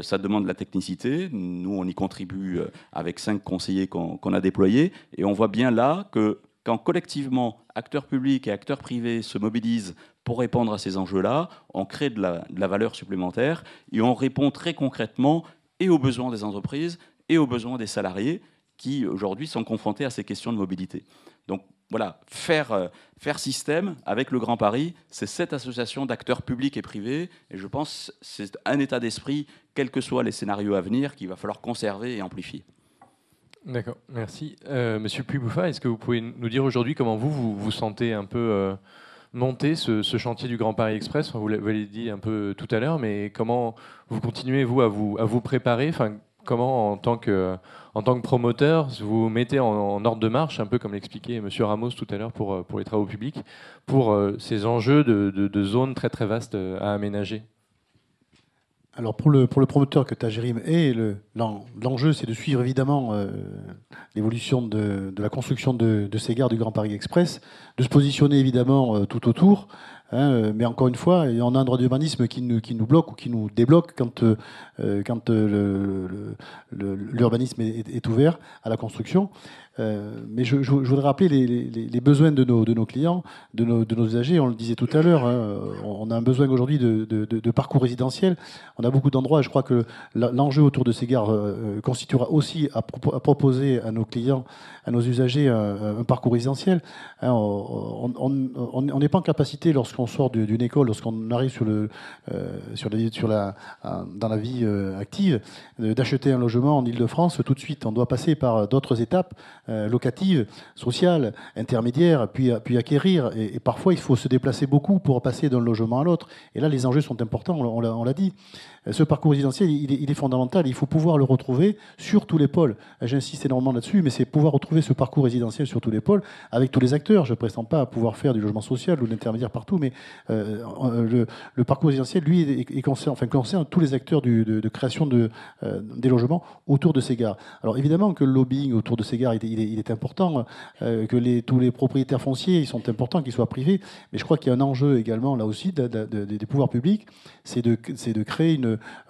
Ça demande de la technicité. Nous, on y contribue avec 5 conseillers qu'on a déployés. Et on voit bien là que quand collectivement, acteurs publics et acteurs privés se mobilisent pour répondre à ces enjeux-là, on crée de la valeur supplémentaire et on répond très concrètement et aux besoins des entreprises et aux besoins des salariés qui, aujourd'hui, sont confrontés à ces questions de mobilité. Donc, voilà, faire système avec le Grand Paris, c'est cette association d'acteurs publics et privés. Et je pense que c'est un état d'esprit, quels que soient les scénarios à venir, qu'il va falloir conserver et amplifier. D'accord, merci. Monsieur Puy-Bouffat, est-ce que vous pouvez nous dire aujourd'hui comment vous sentez un peu monter ce chantier du Grand Paris Express? Vous l'avez dit un peu tout à l'heure, mais comment vous continuez, vous, à vous préparer? Enfin, comment, en tant que promoteur, vous mettez en ordre de marche, un peu comme l'expliquait M. Ramos tout à l'heure pour les travaux publics, pour ces enjeux de zones très très vastes à aménager? Alors pour le promoteur que Tajerim est, l'enjeu c'est de suivre évidemment l'évolution de la construction de ces gares du Grand Paris Express, de se positionner évidemment tout autour, mais encore une fois, on a un droit d'urbanisme qui nous bloque ou qui nous débloque quand l'urbanisme est ouvert à la construction. Mais je voudrais rappeler les besoins de nos clients, de nos usagers. On le disait tout à l'heure, on a un besoin aujourd'hui de parcours résidentiel. On a beaucoup d'endroits, et je crois que l'enjeu autour de ces gares constituera aussi à proposer à nos clients, à nos usagers, un parcours résidentiel. On n'est pas en capacité, lorsqu'on sort d'une école, lorsqu'on arrive dans la vie active, d'acheter un logement en Île-de-France tout de suite. On doit passer par d'autres étapes locatives, sociales, intermédiaires, puis acquérir. Et parfois, il faut se déplacer beaucoup pour passer d'un logement à l'autre. Et là, les enjeux sont importants, on l'a dit. Ce parcours résidentiel, il est fondamental. Il faut pouvoir le retrouver sur tous les pôles. J'insiste énormément là-dessus, mais c'est pouvoir retrouver ce parcours résidentiel sur tous les pôles, avec tous les acteurs. Je ne prétends pas à pouvoir faire du logement social ou de l'intermédiaire partout, mais le parcours résidentiel, lui, concerne tous les acteurs de création des logements autour de ces gares. Alors évidemment que le lobbying autour de ces gares, il est important, que tous les propriétaires fonciers, ils sont importants, qu'ils soient privés, mais je crois qu'il y a un enjeu également, là aussi, des pouvoirs publics, c'est de créer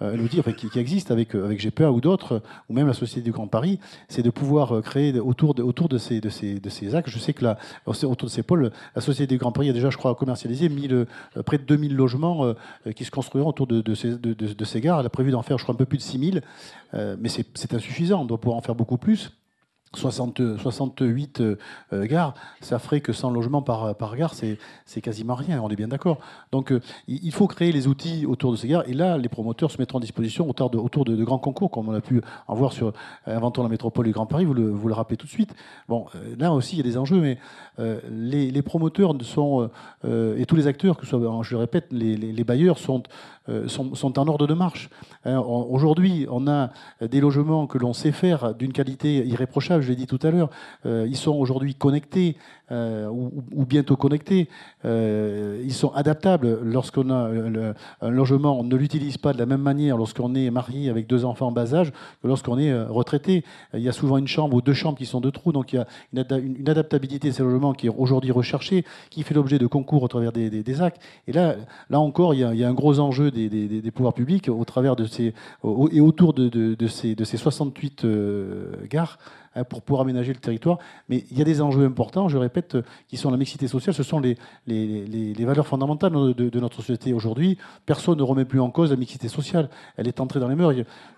un outil qui existe avec GPA ou d'autres, ou même la Société du Grand Paris, c'est de pouvoir créer autour de ces axes. Je sais que autour de ces pôles, la Société du Grand Paris a déjà, je crois, commercialisé disiez, près de 2000 logements qui se construiront autour de ces gares. Elle a prévu d'en faire, je crois, un peu plus de 6000. Mais c'est insuffisant. On doit pouvoir en faire beaucoup plus. 68 gares, ça ferait que 100 logements par gare, c'est quasiment rien, on est bien d'accord. Donc il faut créer les outils autour de ces gares, et là, les promoteurs se mettront en disposition autour de grands concours, comme on a pu en voir sur Inventons la métropole du Grand Paris, vous le rappelez tout de suite. Bon, là aussi, il y a des enjeux, mais les promoteurs sont, et tous les acteurs, que ce soit, je le répète, les bailleurs sont en ordre de marche. Aujourd'hui, on a des logements que l'on sait faire d'une qualité irréprochable, je l'ai dit tout à l'heure. Ils sont aujourd'hui connectés ou bientôt connectés. Ils sont adaptables. Lorsqu'on a un logement, on ne l'utilise pas de la même manière lorsqu'on est marié avec 2 enfants en bas âge que lorsqu'on est retraité. Il y a souvent une chambre ou 2 chambres qui sont de trous, donc il y a une adaptabilité de ces logements qui est aujourd'hui recherchée, qui fait l'objet de concours au travers des actes. Et là encore, il y a un gros enjeu des pouvoirs publics au travers de ces et autour de ces 68 gares pour pouvoir aménager le territoire. Mais il y a des enjeux importants, je répète, qui sont la mixité sociale. Ce sont les valeurs fondamentales de notre société aujourd'hui. Personne ne remet plus en cause la mixité sociale. Elle est entrée dans les mœurs.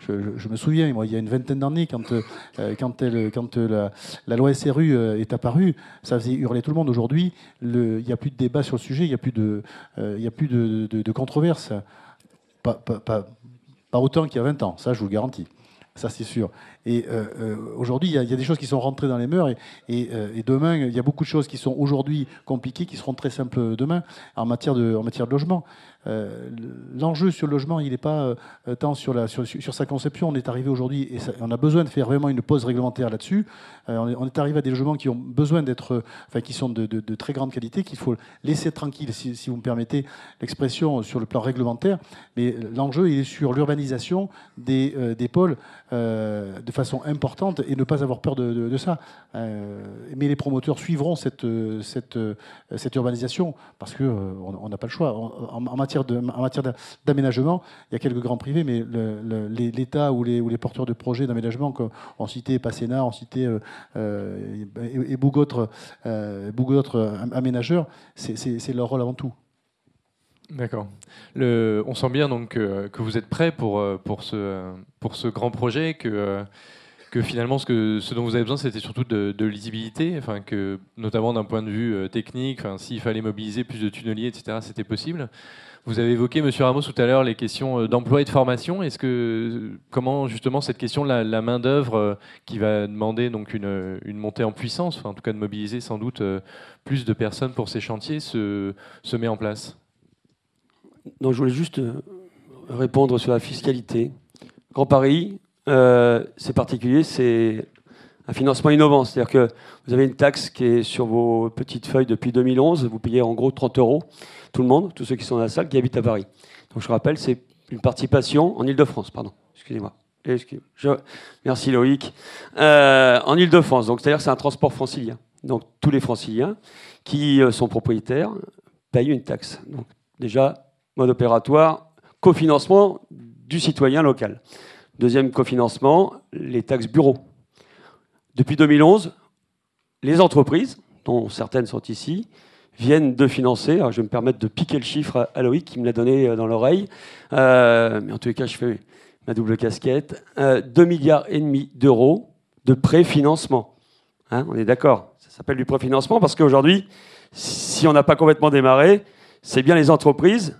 Je me souviens, moi, il y a une vingtaine d'années, quand la loi SRU est apparue, ça faisait hurler tout le monde. Aujourd'hui, il n'y a plus de débat sur le sujet, il n'y a plus de controverse. Pas autant qu'il y a 20 ans, ça je vous le garantis. Ça, c'est sûr. Et aujourd'hui, il y a des choses qui sont rentrées dans les mœurs. Et demain, il y a beaucoup de choses qui sont aujourd'hui compliquées, qui seront très simples demain en matière de logement. L'enjeu sur le logement, il n'est pas tant sur sa conception. On est arrivé aujourd'hui, et on a besoin de faire vraiment une pause réglementaire là-dessus. On est arrivé à des logements qui ont besoin d'être, qui sont de très grande qualité, qu'il faut laisser tranquille, si vous me permettez l'expression, sur le plan réglementaire. Mais l'enjeu, il est sur l'urbanisation des pôles de façon importante et ne pas avoir peur de ça. Mais les promoteurs suivront cette urbanisation parce qu'on n'a pas le choix. En matière d'aménagement, il y a quelques grands privés, mais l'État ou les porteurs de projets d'aménagement, on citait Passéna, on citait et beaucoup d'autres aménageurs, c'est leur rôle avant tout. D'accord. On sent bien donc que vous êtes prêts pour ce grand projet, que finalement ce dont vous avez besoin, c'était surtout de lisibilité, enfin que notamment d'un point de vue technique, s'il fallait mobiliser plus de tunneliers, etc., c'était possible. Vous avez évoqué, Monsieur Ramos, tout à l'heure les questions d'emploi et de formation. Comment justement cette question de la main d'œuvre qui va demander donc une montée en puissance, en tout cas de mobiliser sans doute plus de personnes pour ces chantiers, se met en place? Non, je voulais juste répondre sur la fiscalité. Grand Paris, c'est particulier, c'est un financement innovant. C'est-à-dire que vous avez une taxe qui est sur vos petites feuilles depuis 2011. Vous payez en gros 30 €, tout le monde, tous ceux qui sont dans la salle, qui habitent à Paris. Donc je rappelle, c'est une participation en Ile-de-France, pardon. Excusez-moi. Merci Loïc. En Ile-de-France, donc c'est-à-dire que c'est un transport francilien. Donc tous les franciliens qui sont propriétaires payent une taxe. Donc déjà, mode opératoire, cofinancement du citoyen local. Deuxième cofinancement, les taxes bureaux. Depuis 2011, les entreprises, dont certaines sont ici, viennent de financer, alors je vais me permettre de piquer le chiffre à Loïc qui me l'a donné dans l'oreille, mais en tous les cas je fais ma double casquette, 2,5 milliards d'euros de préfinancement. Hein, on est d'accord, ça s'appelle du préfinancement parce qu'aujourd'hui, si on n'a pas complètement démarré, c'est bien les entreprises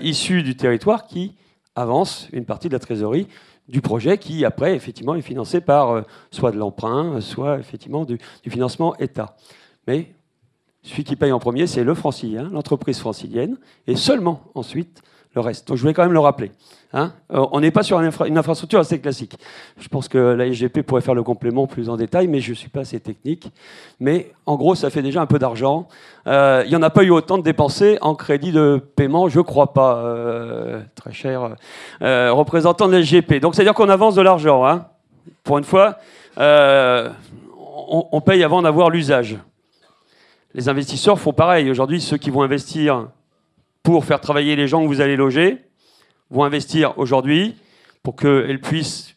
issues du territoire qui avancent une partie de la trésorerie du projet qui, après, effectivement, est financé par soit de l'emprunt, soit, effectivement, du financement État. Mais celui qui paye en premier, c'est le francilien, l'entreprise francilienne, et seulement ensuite le reste. Donc je voulais quand même le rappeler. Hein, on n'est pas sur une infrastructure assez classique. Je pense que la SGP pourrait faire le complément plus en détail, mais je ne suis pas assez technique. Mais en gros, ça fait déjà un peu d'argent. Il n'y en a pas eu autant de dépensés en crédit de paiement, je ne crois pas, très cher représentant de la SGP. Donc c'est-à-dire qu'on avance de l'argent. Hein. Pour une fois, on paye avant d'avoir l'usage. Les investisseurs font pareil. Aujourd'hui, ceux qui vont investir pour faire travailler les gens que vous allez loger vont investir aujourd'hui pour qu'elles puissent,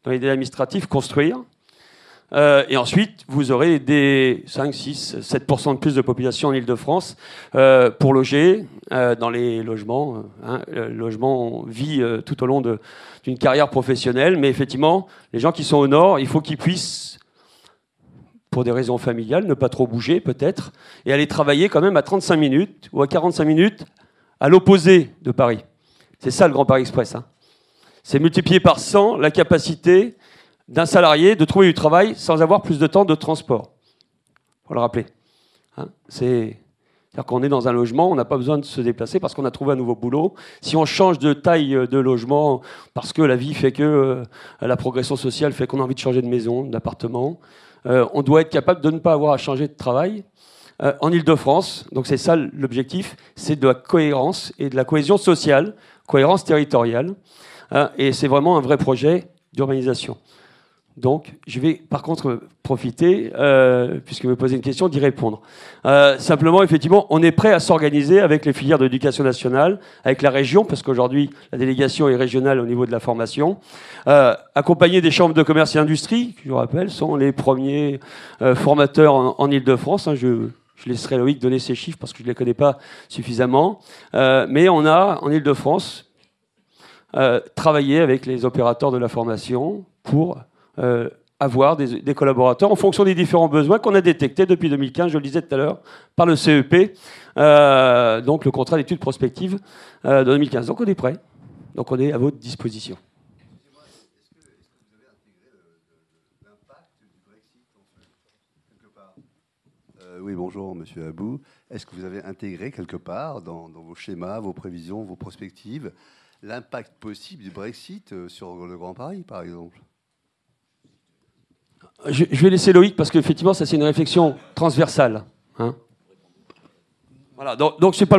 dans les délais administratifs, construire. Et ensuite, vous aurez des 5, 6, 7% de plus de population en Ile-de-France pour loger dans les logements. Le logement vit tout au long d'une carrière professionnelle, mais effectivement, les gens qui sont au nord, il faut qu'ils puissent, pour des raisons familiales, ne pas trop bouger peut-être, et aller travailler quand même à 35 minutes ou à 45 minutes à l'opposé de Paris. C'est ça le Grand Paris Express. C'est multiplier par 100 la capacité d'un salarié de trouver du travail sans avoir plus de temps de transport. Il faut le rappeler. C'est-à-dire qu'on est dans un logement, on n'a pas besoin de se déplacer parce qu'on a trouvé un nouveau boulot. Si on change de taille de logement parce que la vie fait que la progression sociale fait qu'on a envie de changer de maison, d'appartement, on doit être capable de ne pas avoir à changer de travail. En Ile-de-France, donc c'est ça l'objectif, c'est de la cohérence et de la cohésion sociale, cohérence territoriale. Et c'est vraiment un vrai projet d'urbanisation. Donc, je vais par contre profiter, puisque vous me posez une question, d'y répondre. Simplement, effectivement, on est prêt à s'organiser avec les filières de l'éducation nationale, avec la région, parce qu'aujourd'hui, la délégation est régionale au niveau de la formation, accompagner des chambres de commerce et industrie, qui, je vous rappelle, sont les premiers formateurs en Ile-de-France. Je laisserai Loïc donner ces chiffres parce que je ne les connais pas suffisamment. Mais on a, en Ile-de-France, travaillé avec les opérateurs de la formation pour avoir des collaborateurs en fonction des différents besoins qu'on a détectés depuis 2015, je le disais tout à l'heure, par le CEP, donc le contrat d'études prospectives de 2015. Donc on est prêt, donc on est à votre disposition. Est-ce que vous avez intégré l'impact du Brexit quelque part Oui, bonjour Monsieur Abou. Est-ce que vous avez intégré quelque part dans vos schémas, vos prévisions, vos perspectives, l'impact possible du Brexit sur le Grand Paris, par exemple? Je vais laisser Loïc parce qu'effectivement, ça c'est une réflexion transversale. Voilà, donc c'est pas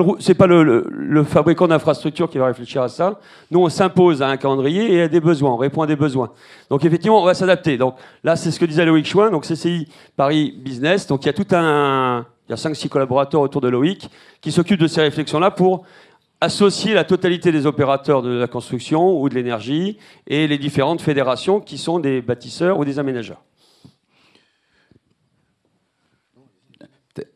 le fabricant d'infrastructures qui va réfléchir à ça. Nous, on s'impose à un calendrier et à des besoins. On répond à des besoins. Donc effectivement, on va s'adapter. Donc là, c'est ce que disait Loïc Chouin. Donc CCI Paris Business. Donc il y a il y a 5-6 collaborateurs autour de Loïc qui s'occupent de ces réflexions-là pour associer la totalité des opérateurs de la construction ou de l'énergie et les différentes fédérations qui sont des bâtisseurs ou des aménageurs.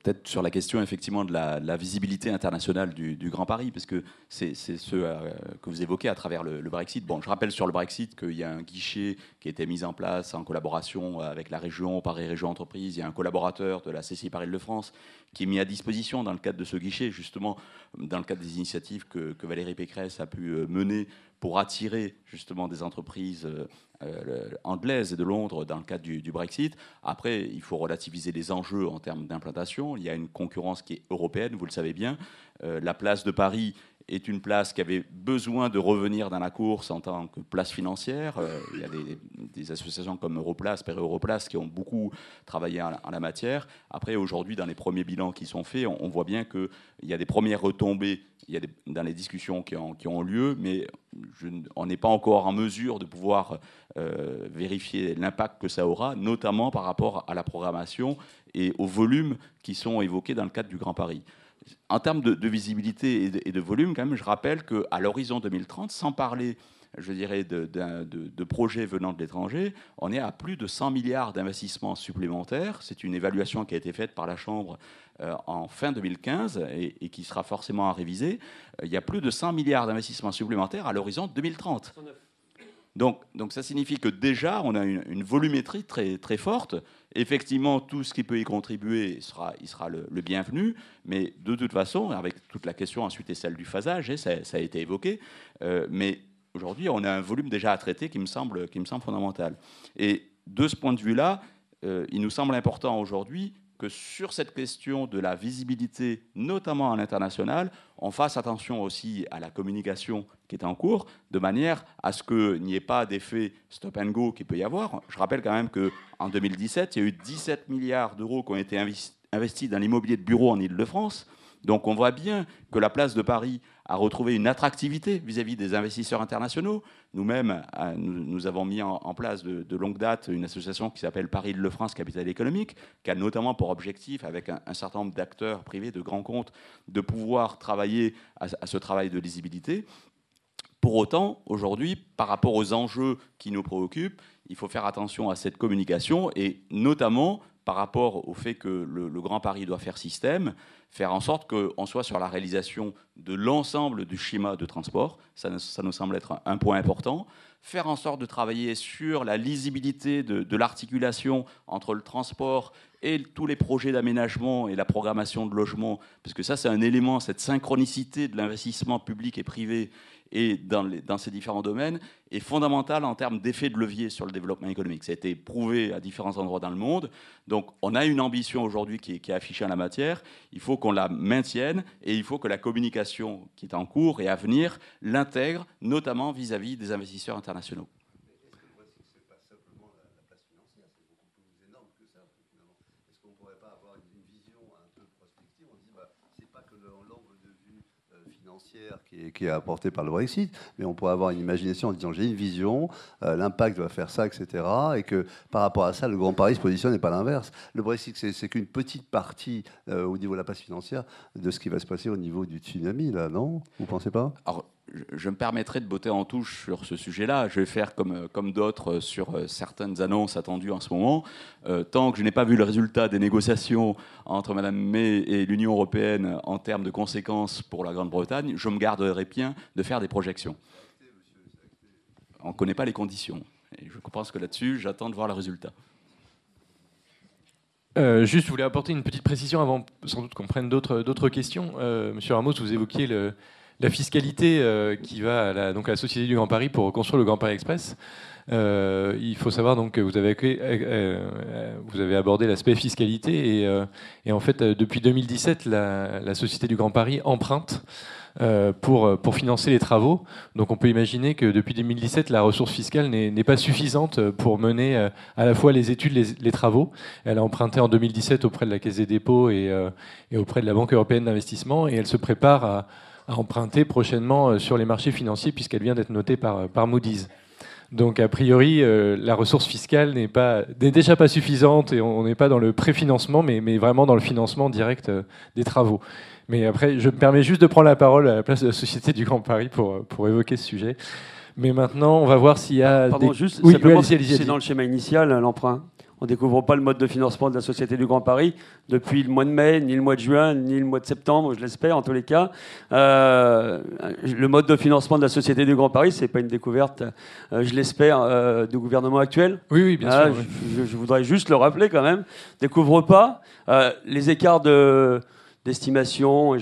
Peut-être sur la question effectivement de la visibilité internationale du Grand Paris, parce que c'est ce que vous évoquez à travers le Brexit. Bon, je rappelle sur le Brexit qu'il y a un guichet qui a été mis en place en collaboration avec la région, Paris Région Entreprise. Il y a un collaborateur de la CCI Paris Île-de-France qui est mis à disposition dans le cadre de ce guichet, justement dans le cadre des initiatives que Valérie Pécresse a pu mener pour attirer justement des entreprises anglaises et de Londres dans le cadre du Brexit. Après, il faut relativiser les enjeux en termes d'implantation. Il y a une concurrence qui est européenne, vous le savez bien. La place de Paris est une place qui avait besoin de revenir dans la course en tant que place financière. Il y a des associations comme Europlace, Péri-Europlace qui ont beaucoup travaillé en la matière. Après, aujourd'hui, dans les premiers bilans qui sont faits, on voit bien qu'il y a des premières retombées dans les discussions qui ont lieu, mais on n'est pas encore en mesure de pouvoir vérifier l'impact que ça aura, notamment par rapport à la programmation et aux volumes qui sont évoqués dans le cadre du Grand Paris. En termes de visibilité et de volume, quand même, je rappelle qu'à l'horizon 2030, sans parler, je dirais, de projets venant de l'étranger, on est à plus de 100 milliards d'investissements supplémentaires. C'est une évaluation qui a été faite par la Chambre en fin 2015 et qui sera forcément à réviser. Il y a plus de 100 milliards d'investissements supplémentaires à l'horizon 2030. Donc ça signifie que déjà, on a une volumétrie très, très forte. Effectivement, tout ce qui peut y contribuer, il sera le bienvenu. Mais de toute façon, avec toute la question ensuite est celle du phasage, et ça a été évoqué. Mais aujourd'hui, on a un volume déjà à traiter qui me semble fondamental. Et de ce point de vue-là, il nous semble important aujourd'hui que sur cette question de la visibilité, notamment à l'international, on fasse attention aussi à la communication qui est en cours, de manière à ce qu'il n'y ait pas d'effet stop and go qu'il peut y avoir. Je rappelle quand même qu'en 2017, il y a eu 17 milliards d'euros qui ont été investis dans l'immobilier de bureau en Île-de-France. Donc on voit bien que la place de Paris a retrouvé une attractivité vis-à-vis des investisseurs internationaux. Nous-mêmes, nous avons mis en place de longue date une association qui s'appelle Paris-Île-de-France Capital Économique, qui a notamment pour objectif, avec un certain nombre d'acteurs privés, de grands comptes, de pouvoir travailler à ce travail de lisibilité. Pour autant, aujourd'hui, par rapport aux enjeux qui nous préoccupent, il faut faire attention à cette communication et notamment par rapport au fait que le Grand Paris doit faire système, faire en sorte qu'on soit sur la réalisation de l'ensemble du schéma de transport. Ça nous semble être un point important. Faire en sorte de travailler sur la lisibilité de l'articulation entre le transport et tous les projets d'aménagement et la programmation de logement, parce que ça, c'est un élément, cette synchronicité de l'investissement public et privé et dans ces différents domaines est fondamentale en termes d'effet de levier sur le développement économique. Ça a été prouvé à différents endroits dans le monde. Donc on a une ambition aujourd'hui qui est affichée en la matière. Il faut qu'on la maintienne et il faut que la communication qui est en cours et à venir l'intègre, notamment vis-à-vis des investisseurs internationaux. Qui est apporté par le Brexit, mais on pourrait avoir une imagination en disant j'ai une vision, l'impact va faire ça, etc. Et que par rapport à ça, le Grand Paris se positionne et pas l'inverse. Le Brexit, c'est qu'une petite partie au niveau de la place financière de ce qui va se passer au niveau du tsunami, là, non? Vous pensez pas? Alors, je me permettrai de botter en touche sur ce sujet-là. Je vais faire comme d'autres sur certaines annonces attendues en ce moment. Tant que je n'ai pas vu le résultat des négociations entre Mme May et l'Union européenne en termes de conséquences pour la Grande-Bretagne, je me garderai bien de faire des projections. On ne connaît pas les conditions. Et je pense que là-dessus, j'attends de voir le résultat. Juste, je voulais apporter une petite précision avant sans doute qu'on prenne d'autres questions. Monsieur Ramos, vous évoquiez la fiscalité qui va à la Société du Grand Paris pour construire le Grand Paris Express. Il faut savoir donc que vous avez abordé l'aspect fiscalité et en fait depuis 2017 la Société du Grand Paris emprunte pour financer les travaux. Donc on peut imaginer que depuis 2017 la ressource fiscale n'est pas suffisante pour mener à la fois les études, les travaux. Elle a emprunté en 2017 auprès de la Caisse des dépôts et auprès de la Banque européenne d'investissement et elle se prépare à emprunter prochainement sur les marchés financiers puisqu'elle vient d'être notée par Moody's. Donc a priori, la ressource fiscale n'est déjà pas suffisante et on n'est pas dans le préfinancement, mais vraiment dans le financement direct des travaux. Mais après, je me permets juste de prendre la parole à la place de la Société du Grand Paris pour évoquer ce sujet. Mais maintenant, on va voir s'il y a... Simplement, c'est dans le schéma initial, l'emprunt. On ne découvre pas le mode de financement de la Société du Grand Paris depuis le mois de mai, ni le mois de juin, ni le mois de septembre, je l'espère en tous les cas. Le mode de financement de la Société du Grand Paris, ce n'est pas une découverte, je l'espère, du gouvernement actuel. Oui, bien sûr. Je voudrais juste le rappeler quand même. Découvre pas les écarts d'estimation,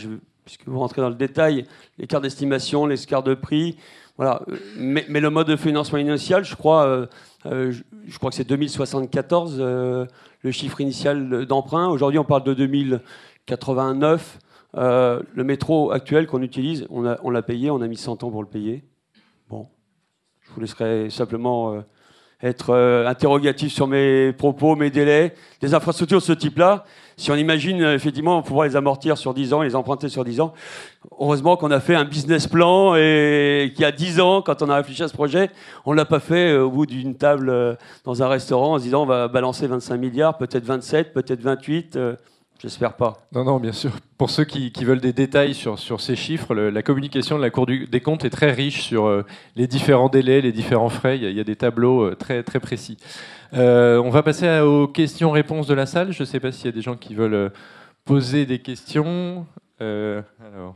puisque vous rentrez dans le détail, l'écart d'estimation, les écarts de prix. Voilà. Mais le mode de financement initial, je crois que c'est 2074, le chiffre initial d'emprunt. Aujourd'hui, on parle de 2089. Le métro actuel qu'on utilise, on l'a payé, on a mis 100 ans pour le payer. Bon, je vous laisserai simplement être interrogatif sur mes propos, mes délais. Des infrastructures de ce type-là, si on imagine effectivement pouvoir les amortir sur 10 ans, les emprunter sur 10 ans, heureusement qu'on a fait un business plan et qu'il y a 10 ans, quand on a réfléchi à ce projet, on ne l'a pas fait au bout d'une table dans un restaurant en se disant on va balancer 25 milliards, peut-être 27, peut-être 28. J'espère pas. Non, bien sûr. Pour ceux qui veulent des détails sur ces chiffres, la communication de la Cour des comptes est très riche sur les différents délais, les différents frais. Il y a des tableaux très, très précis. On va passer aux questions-réponses de la salle. Je ne sais pas s'il y a des gens qui veulent poser des questions. Alors.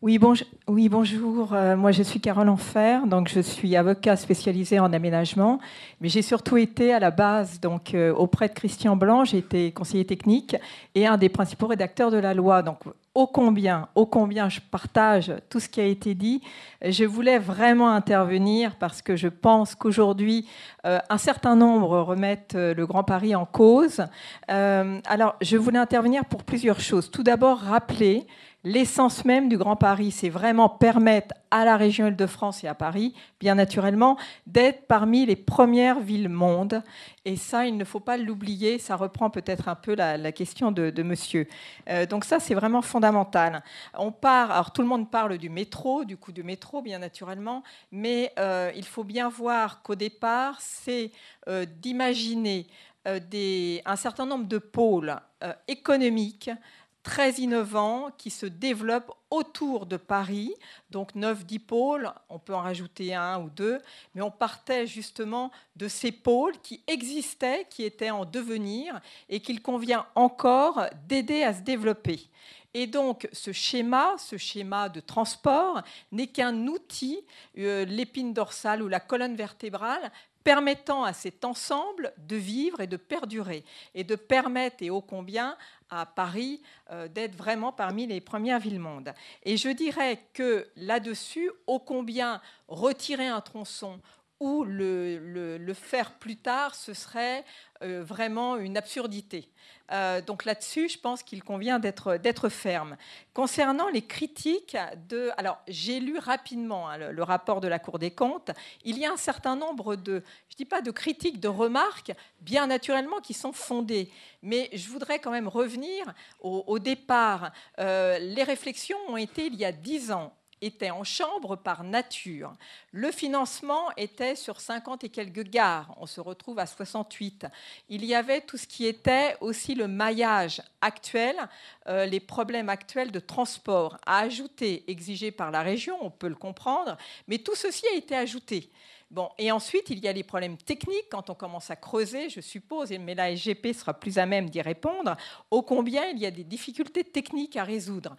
Oui, bonjour. Moi, je suis Carole Enfer, donc je suis avocat spécialisée en aménagement, mais j'ai surtout été à la base donc auprès de Christian Blanc. J'ai été conseiller technique et un des principaux rédacteurs de la loi. Donc, ô combien je partage tout ce qui a été dit. Je voulais vraiment intervenir parce que je pense qu'aujourd'hui, un certain nombre remettent le Grand Paris en cause. Alors, je voulais intervenir pour plusieurs choses. Tout d'abord, rappeler l'essence même du Grand Paris, c'est vraiment permettre à la région Île-de-France et à Paris, bien naturellement, d'être parmi les premières villes monde. Et ça, il ne faut pas l'oublier. Ça reprend peut-être un peu la question de monsieur. Donc ça, c'est vraiment fondamental. Alors tout le monde parle du métro, du coût du métro, bien naturellement, mais il faut bien voir qu'au départ, c'est d'imaginer un certain nombre de pôles économiques très innovants qui se développent autour de Paris, donc 9-10 pôles, on peut en rajouter un ou deux, mais on partait justement de ces pôles qui existaient, qui étaient en devenir et qu'il convient encore d'aider à se développer. Et donc ce schéma de transport n'est qu'un outil, l'épine dorsale ou la colonne vertébrale, permettant à cet ensemble de vivre et de perdurer, et de permettre, et ô combien, à Paris d'être vraiment parmi les premières villes-mondes. Et je dirais que là-dessus, ô combien retirer un tronçon ou le faire plus tard, ce serait vraiment une absurdité. Donc là-dessus, je pense qu'il convient d'être ferme. Concernant les critiques alors j'ai lu rapidement le rapport de la Cour des comptes. Il y a un certain nombre de, je ne dis pas de critiques, de remarques, bien naturellement, qui sont fondées. Mais je voudrais quand même revenir au départ. Les réflexions ont été il y a 10 ans. Était en chambre par nature. Le financement était sur 50 et quelques gares. On se retrouve à 68. Il y avait tout ce qui était aussi le maillage actuel, les problèmes actuels de transport à ajouter, exigés par la région, on peut le comprendre, mais tout ceci a été ajouté. Bon, et ensuite, il y a les problèmes techniques quand on commence à creuser, je suppose, mais la SGP sera plus à même d'y répondre, ô combien il y a des difficultés techniques à résoudre.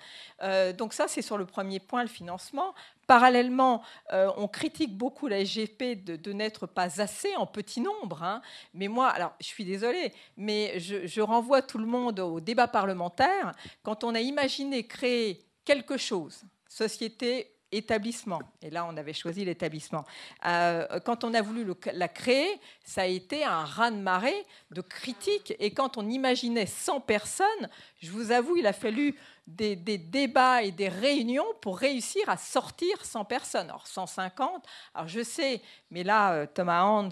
Donc ça, c'est sur le premier point, le financement. Parallèlement, on critique beaucoup la SGP de n'être pas assez en petit nombre. Hein. Mais moi, alors je suis désolée, mais je renvoie tout le monde au débat parlementaire. Quand on a imaginé créer quelque chose, société, établissement, et là on avait choisi l'établissement, quand on a voulu la créer, ça a été un raz-de-marée de critiques, et quand on imaginait 100 personnes, je vous avoue, il a fallu des débats et des réunions pour réussir à sortir 100 personnes. Alors 150, alors je sais, mais là Thomas Hans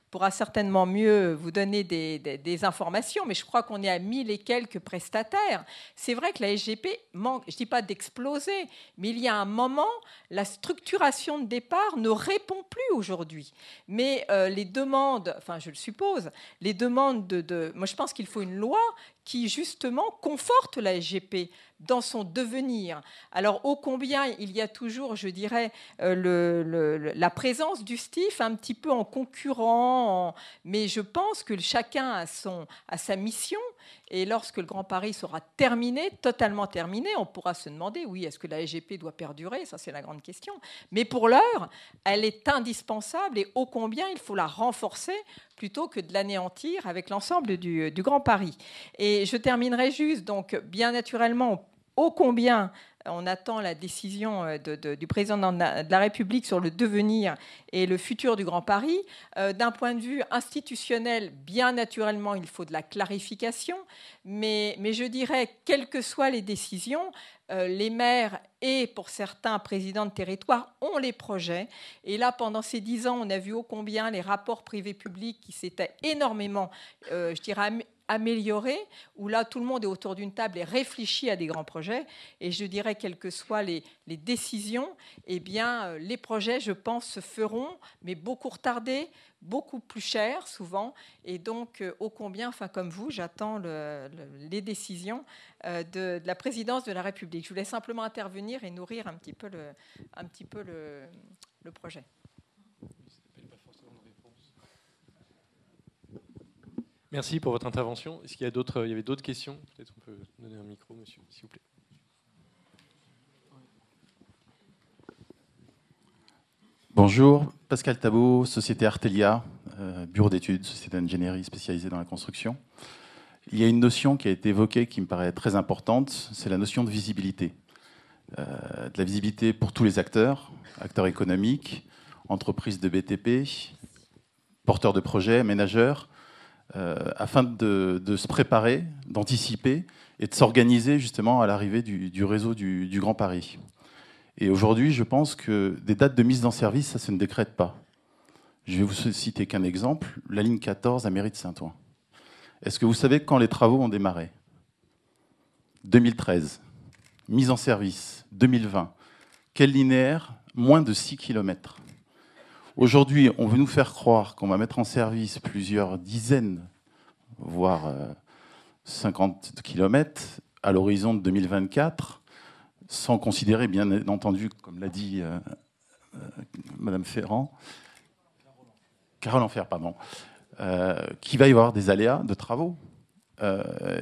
pourra certainement mieux vous donner des informations, mais je crois qu'on est à 1000 et quelques prestataires. C'est vrai que la SGP manque, je ne dis pas d'exploser, mais il y a un moment, la structuration de départ ne répond plus aujourd'hui. Mais les demandes, enfin je le suppose, les demandes moi je pense qu'il faut une loi qui justement conforte la SGP dans son devenir. Alors, ô combien il y a toujours, je dirais, la présence du STIF un petit peu en concurrent, mais je pense que chacun a sa mission, et lorsque le Grand Paris sera terminé, totalement terminé, on pourra se demander, oui, est-ce que la SGP doit perdurer? Ça, c'est la grande question. Mais pour l'heure, elle est indispensable, et ô combien il faut la renforcer plutôt que de l'anéantir avec l'ensemble du Grand Paris. Et je terminerai juste, donc, bien naturellement, ô combien on attend la décision du président de la République sur le devenir et le futur du Grand Paris. D'un point de vue institutionnel, bien naturellement, il faut de la clarification, mais je dirais, quelles que soient les décisions, les maires et, pour certains, présidents de territoire ont les projets. Et là, pendant ces 10 ans, on a vu ô combien les rapports privés-publics qui s'étaient énormément, je dirais, amélioré, où là, tout le monde est autour d'une table et réfléchit à des grands projets. Et je dirais, quelles que soient les décisions, eh bien, les projets, je pense, se feront, mais beaucoup retardés, beaucoup plus chers, souvent. Et donc, ô combien, enfin, comme vous, j'attends les décisions de la présidence de la République. Je voulais simplement intervenir et nourrir un petit peu le projet. Merci pour votre intervention. Est-ce qu'il y a il y avait d'autres questions? Peut-être on peut donner un micro, monsieur, s'il vous plaît. Bonjour, Pascal Tabot, Société Artelia, bureau d'études, société d'ingénierie spécialisée dans la construction. Il y a une notion qui a été évoquée qui me paraît très importante, c'est la notion de visibilité. De la visibilité pour tous les acteurs économiques, entreprises de BTP, porteurs de projets, ménageurs, afin de se préparer, d'anticiper et de s'organiser justement à l'arrivée du réseau du Grand Paris. Et aujourd'hui, je pense que des dates de mise en service, ça se ne décrète pas. Je vais vous citer qu'un exemple, la ligne 14 à Mairie de Saint-Ouen. Est-ce que vous savez quand les travaux ont démarré? 2013. Mise en service, 2020. Quel linéaire? Moins de 6 km. Aujourd'hui, on veut nous faire croire qu'on va mettre en service plusieurs dizaines voire 50 km à l'horizon de 2024, sans considérer, bien entendu, comme l'a dit Madame Ferrand, Carole Enfer, pardon, qu'il va y avoir des aléas de travaux.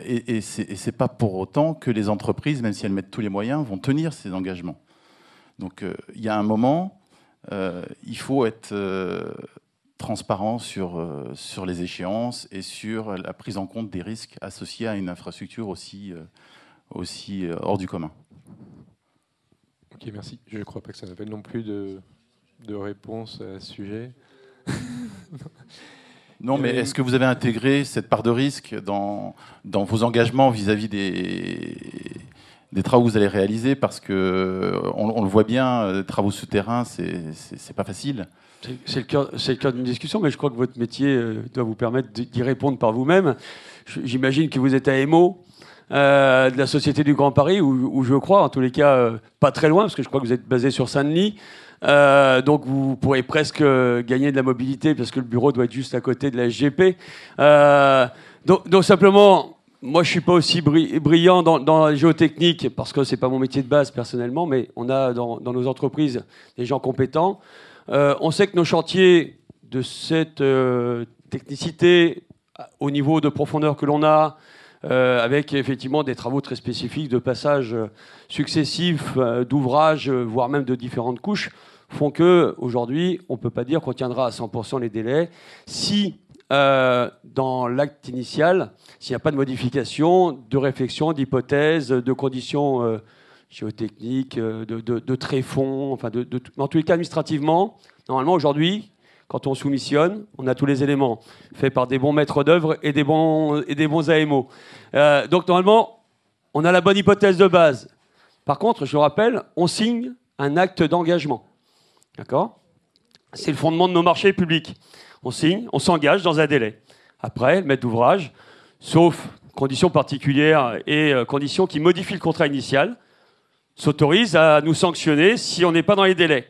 Et ce n'est pas pour autant que les entreprises, même si elles mettent tous les moyens, vont tenir ces engagements. Donc il y a un moment, il faut être transparent sur les échéances et sur la prise en compte des risques associés à une infrastructure aussi hors du commun. Ok, merci. Je ne crois pas que ça n'appelle non plus de réponse à ce sujet. Non, mais est-ce que vous avez intégré cette part de risque dans vos engagements vis-à-vis des travaux que vous allez réaliser? Parce qu'on le voit bien, travaux souterrains, c'est pas facile. C'est le cœur d'une discussion, mais je crois que votre métier doit vous permettre d'y répondre par vous-même. J'imagine que vous êtes à EMO, de la Société du Grand Paris, où je crois, en tous les cas, pas très loin, parce que je crois que vous êtes basé sur Saint-Denis. Donc vous pourrez presque gagner de la mobilité, parce que le bureau doit être juste à côté de la SGP. Donc simplement, moi je ne suis pas aussi brillant dans la géotechnique, parce que ce n'est pas mon métier de base personnellement, mais on a dans nos entreprises des gens compétents. On sait que nos chantiers de cette technicité, au niveau de profondeur que l'on a, avec effectivement des travaux très spécifiques de passage successifs d'ouvrages, voire même de différentes couches, font qu'aujourd'hui, on ne peut pas dire qu'on tiendra à 100% les délais si, dans l'acte initial, s'il n'y a pas de modification, de réflexion, d'hypothèse, de conditions géotechniques, de tréfonds, enfin en tous les cas administrativement, normalement aujourd'hui, quand on soumissionne, on a tous les éléments faits par des bons maîtres d'œuvre et des bons AMO. Donc normalement, on a la bonne hypothèse de base. Par contre, je le rappelle, on signe un acte d'engagement. D'accord ? C'est le fondement de nos marchés publics. On signe, on s'engage dans un délai. Après, le maître d'ouvrage, sauf conditions particulières et conditions qui modifient le contrat initial, s'autorise à nous sanctionner si on n'est pas dans les délais.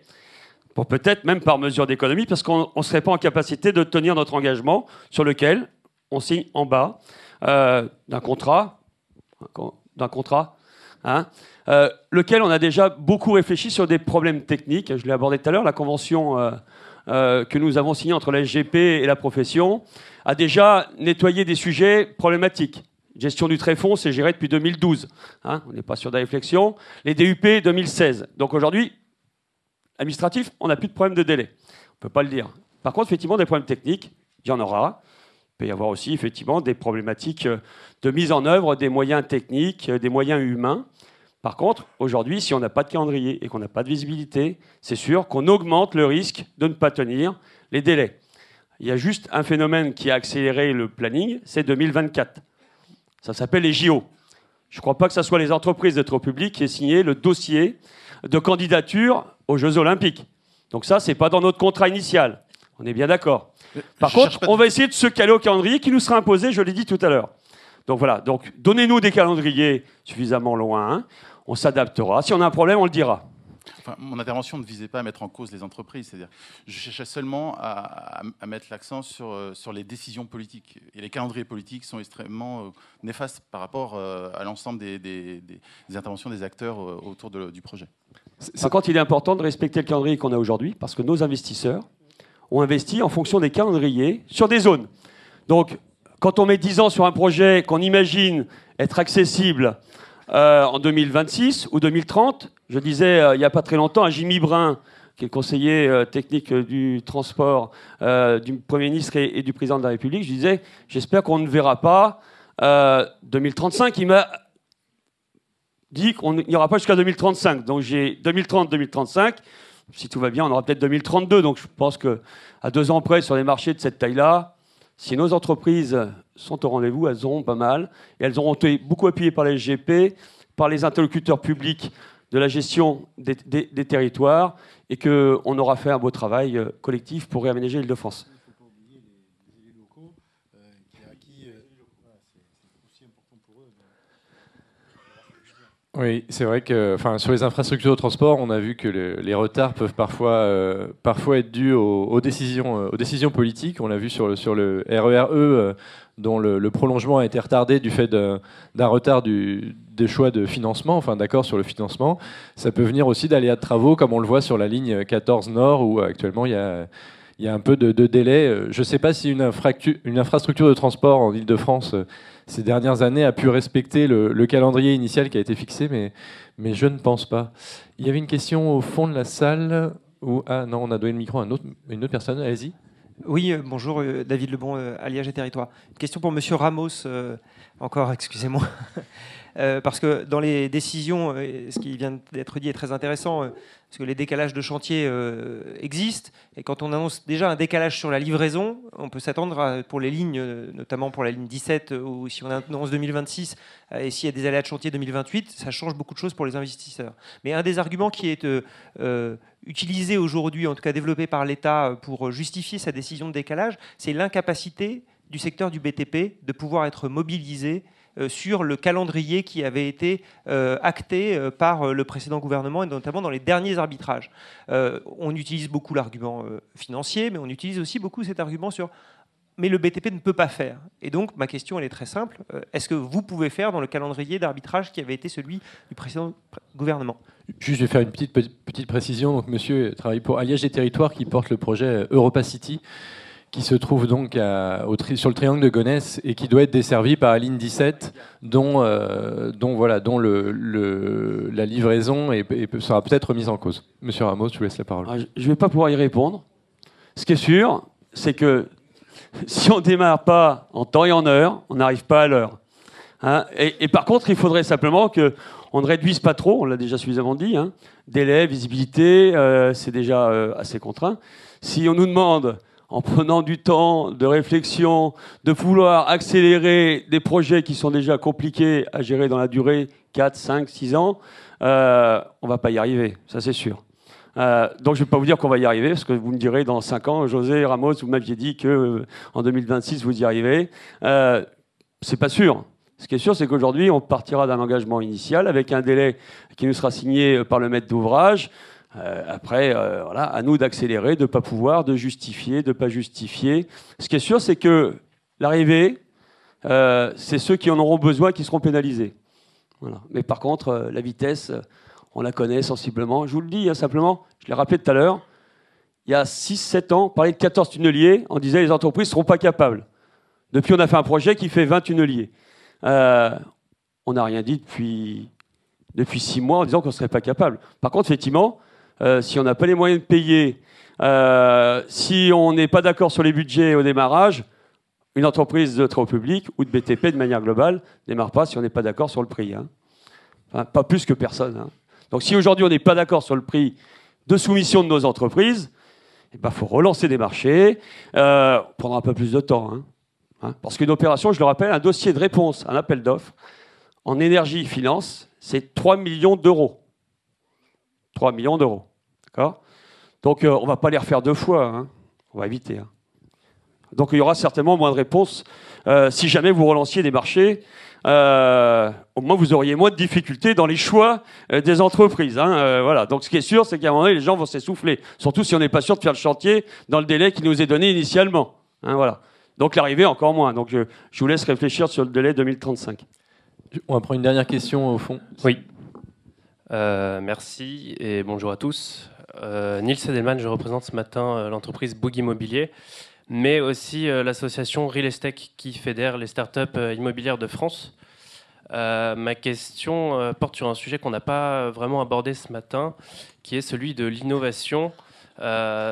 Pour peut-être même par mesure d'économie, parce qu'on ne serait pas en capacité de tenir notre engagement sur lequel on signe en bas d'un contrat, lequel on a déjà beaucoup réfléchi sur des problèmes techniques. Je l'ai abordé tout à l'heure, la convention que nous avons signée entre la SGP et la profession a déjà nettoyé des sujets problématiques. Gestion du tréfonds, c'est géré depuis 2012. On n'est pas sûr de la réflexion. Les DUP, 2016. Donc aujourd'hui, administratif, on n'a plus de problème de délai. On ne peut pas le dire. Par contre, effectivement, des problèmes techniques, il y en aura. Il peut y avoir aussi, effectivement, des problématiques de mise en œuvre des moyens techniques, des moyens humains. Par contre, aujourd'hui, si on n'a pas de calendrier et qu'on n'a pas de visibilité, c'est sûr qu'on augmente le risque de ne pas tenir les délais. Il y a juste un phénomène qui a accéléré le planning, c'est 2024. Ça s'appelle les JO. Je ne crois pas que ce soit les entreprises de trop public qui aient signé le dossier de candidature aux Jeux Olympiques. Donc ça, ce n'est pas dans notre contrat initial. On est bien d'accord. Par contre, on va essayer de se caler au calendrier qui nous sera imposé, je l'ai dit tout à l'heure. Donc voilà, donc donnez-nous des calendriers suffisamment loin, on s'adaptera. Si on a un problème, on le dira. Enfin, mon intervention ne visait pas à mettre en cause les entreprises, c'est-à-dire je cherchais seulement à mettre l'accent sur les décisions politiques. Et les calendriers politiques sont extrêmement néfastes par rapport à l'ensemble des interventions des acteurs autour du projet. Par contre, il est important de respecter le calendrier qu'on a aujourd'hui, parce que nos investisseurs ont investi en fonction des calendriers sur des zones. Donc, quand on met 10 ans sur un projet qu'on imagine être accessible en 2026 ou 2030, je disais il n'y a pas très longtemps à Jimmy Brun, qui est le conseiller technique du transport du Premier ministre et du Président de la République, je disais, j'espère qu'on ne verra pas 2035. Il m'a dit qu'on n'ira pas jusqu'à 2035. Donc j'ai 2030-2035. Si tout va bien, on aura peut-être 2032. Donc je pense qu'à 2 ans près, sur des marchés de cette taille-là, si nos entreprises sont au rendez-vous, elles auront pas mal. Et elles auront été beaucoup appuyées par la SGP, par les interlocuteurs publics de la gestion des territoires, et qu'on aura fait un beau travail collectif pour réaménager l'Île-de-France. Il ne faut pas oublier les élus locaux qui c'est aussi important pour eux. Oui, c'est vrai que sur les infrastructures de transport, on a vu que les retards peuvent parfois être dus aux décisions politiques. On l'a vu sur le RER-E, dont le prolongement a été retardé du fait d'un retard des choix de financement, d'accord sur le financement. Ça peut venir aussi d'aléas de travaux, comme on le voit sur la ligne 14 Nord, où actuellement il y a un peu de délai. Je ne sais pas si une infrastructure de transport en Île-de-France ces dernières années a pu respecter le calendrier initial qui a été fixé, mais je ne pense pas. Il y avait une question au fond de la salle. Ah non, on a donné le micro à une autre personne. Allez-y. Oui, bonjour, David Lebon, Alliage et Territoire. Une question pour Monsieur Ramos, encore, excusez-moi. Parce que dans les décisions, ce qui vient d'être dit est très intéressant, parce que les décalages de chantier existent, et quand on annonce déjà un décalage sur la livraison, on peut s'attendre pour les lignes, notamment pour la ligne 17, ou si on annonce 2026, et s'il y a des aléas de chantier 2028, ça change beaucoup de choses pour les investisseurs. Mais un des arguments qui est utilisé aujourd'hui, en tout cas développé par l'État pour justifier sa décision de décalage, c'est l'incapacité du secteur du BTP de pouvoir être mobilisé sur le calendrier qui avait été acté par le précédent gouvernement, et notamment dans les derniers arbitrages. On utilise beaucoup l'argument financier, mais on utilise aussi beaucoup cet argument sur « mais le BTP ne peut pas faire ». Et donc, ma question, elle est très simple. Est-ce que vous pouvez faire dans le calendrier d'arbitrage qui avait été celui du précédent gouvernement ? Juste, je vais faire une petite précision. Donc, monsieur travaille pour Alliage et Territoires qui porte le projet Europa City, qui se trouve donc sur le triangle de Gonesse et qui doit être desservi par la ligne 17, dont la livraison sera peut-être remise en cause. Monsieur Ramos, je vous laisse la parole. Je ne vais pas pouvoir y répondre. Ce qui est sûr, c'est que si on ne démarre pas en temps et en heure, on n'arrive pas à l'heure. Hein, et par contre, il faudrait simplement qu'on ne réduise pas trop, on l'a déjà suffisamment dit, délai, visibilité, c'est déjà assez contraint. Si on nous demande, en prenant du temps de réflexion, de vouloir accélérer des projets qui sont déjà compliqués à gérer dans la durée, 4, 5, 6 ans, on ne va pas y arriver, ça c'est sûr. Donc je ne vais pas vous dire qu'on va y arriver, parce que vous me direz dans 5 ans, José Ramos, vous m'aviez dit qu'en 2026, vous y arrivez. C'est pas sûr. Ce qui est sûr, c'est qu'aujourd'hui, on partira d'un engagement initial avec un délai qui nous sera signé par le maître d'ouvrage. Après, voilà, à nous d'accélérer, de ne pas pouvoir, de justifier, de ne pas justifier. Ce qui est sûr, c'est que l'arrivée, c'est ceux qui en auront besoin qui seront pénalisés. Voilà. Mais par contre, la vitesse, on la connaît sensiblement. Je vous le dis, simplement, je l'ai rappelé tout à l'heure, il y a 6-7 ans, on parlait de 14 tunneliers, on disait que les entreprises ne seront pas capables. Depuis, on a fait un projet qui fait 20 tunneliers. On n'a rien dit depuis 6 mois en disant qu'on ne serait pas capable. Par contre, effectivement, si on n'a pas les moyens de payer, si on n'est pas d'accord sur les budgets au démarrage, une entreprise de travaux publics ou de BTP de manière globale ne démarre pas si on n'est pas d'accord sur le prix. Enfin, pas plus que personne. Donc si aujourd'hui on n'est pas d'accord sur le prix de soumission de nos entreprises, il faut relancer des marchés, prendra un peu plus de temps. Parce qu'une opération, je le rappelle, un dossier de réponse, un appel d'offres, en énergie finance, c'est 3 millions d'euros. 3 millions d'euros. D'accord ? Donc on ne va pas les refaire 2 fois. On va éviter. Donc il y aura certainement moins de réponses. Si jamais vous relanciez des marchés, au moins vous auriez moins de difficultés dans les choix des entreprises. Voilà. Donc ce qui est sûr, c'est qu'à un moment donné, les gens vont s'essouffler. Surtout si on n'est pas sûr de faire le chantier dans le délai qui nous est donné initialement. Voilà. Donc l'arrivée, encore moins. Donc je vous laisse réfléchir sur le délai 2035. On va prendre une dernière question au fond. Oui. Merci et bonjour à tous. Nils Edelman, je représente ce matin l'entreprise Bouygues Immobilier, mais aussi l'association Real Estate qui fédère les startups immobilières de France. Ma question porte sur un sujet qu'on n'a pas vraiment abordé ce matin, qui est celui de l'innovation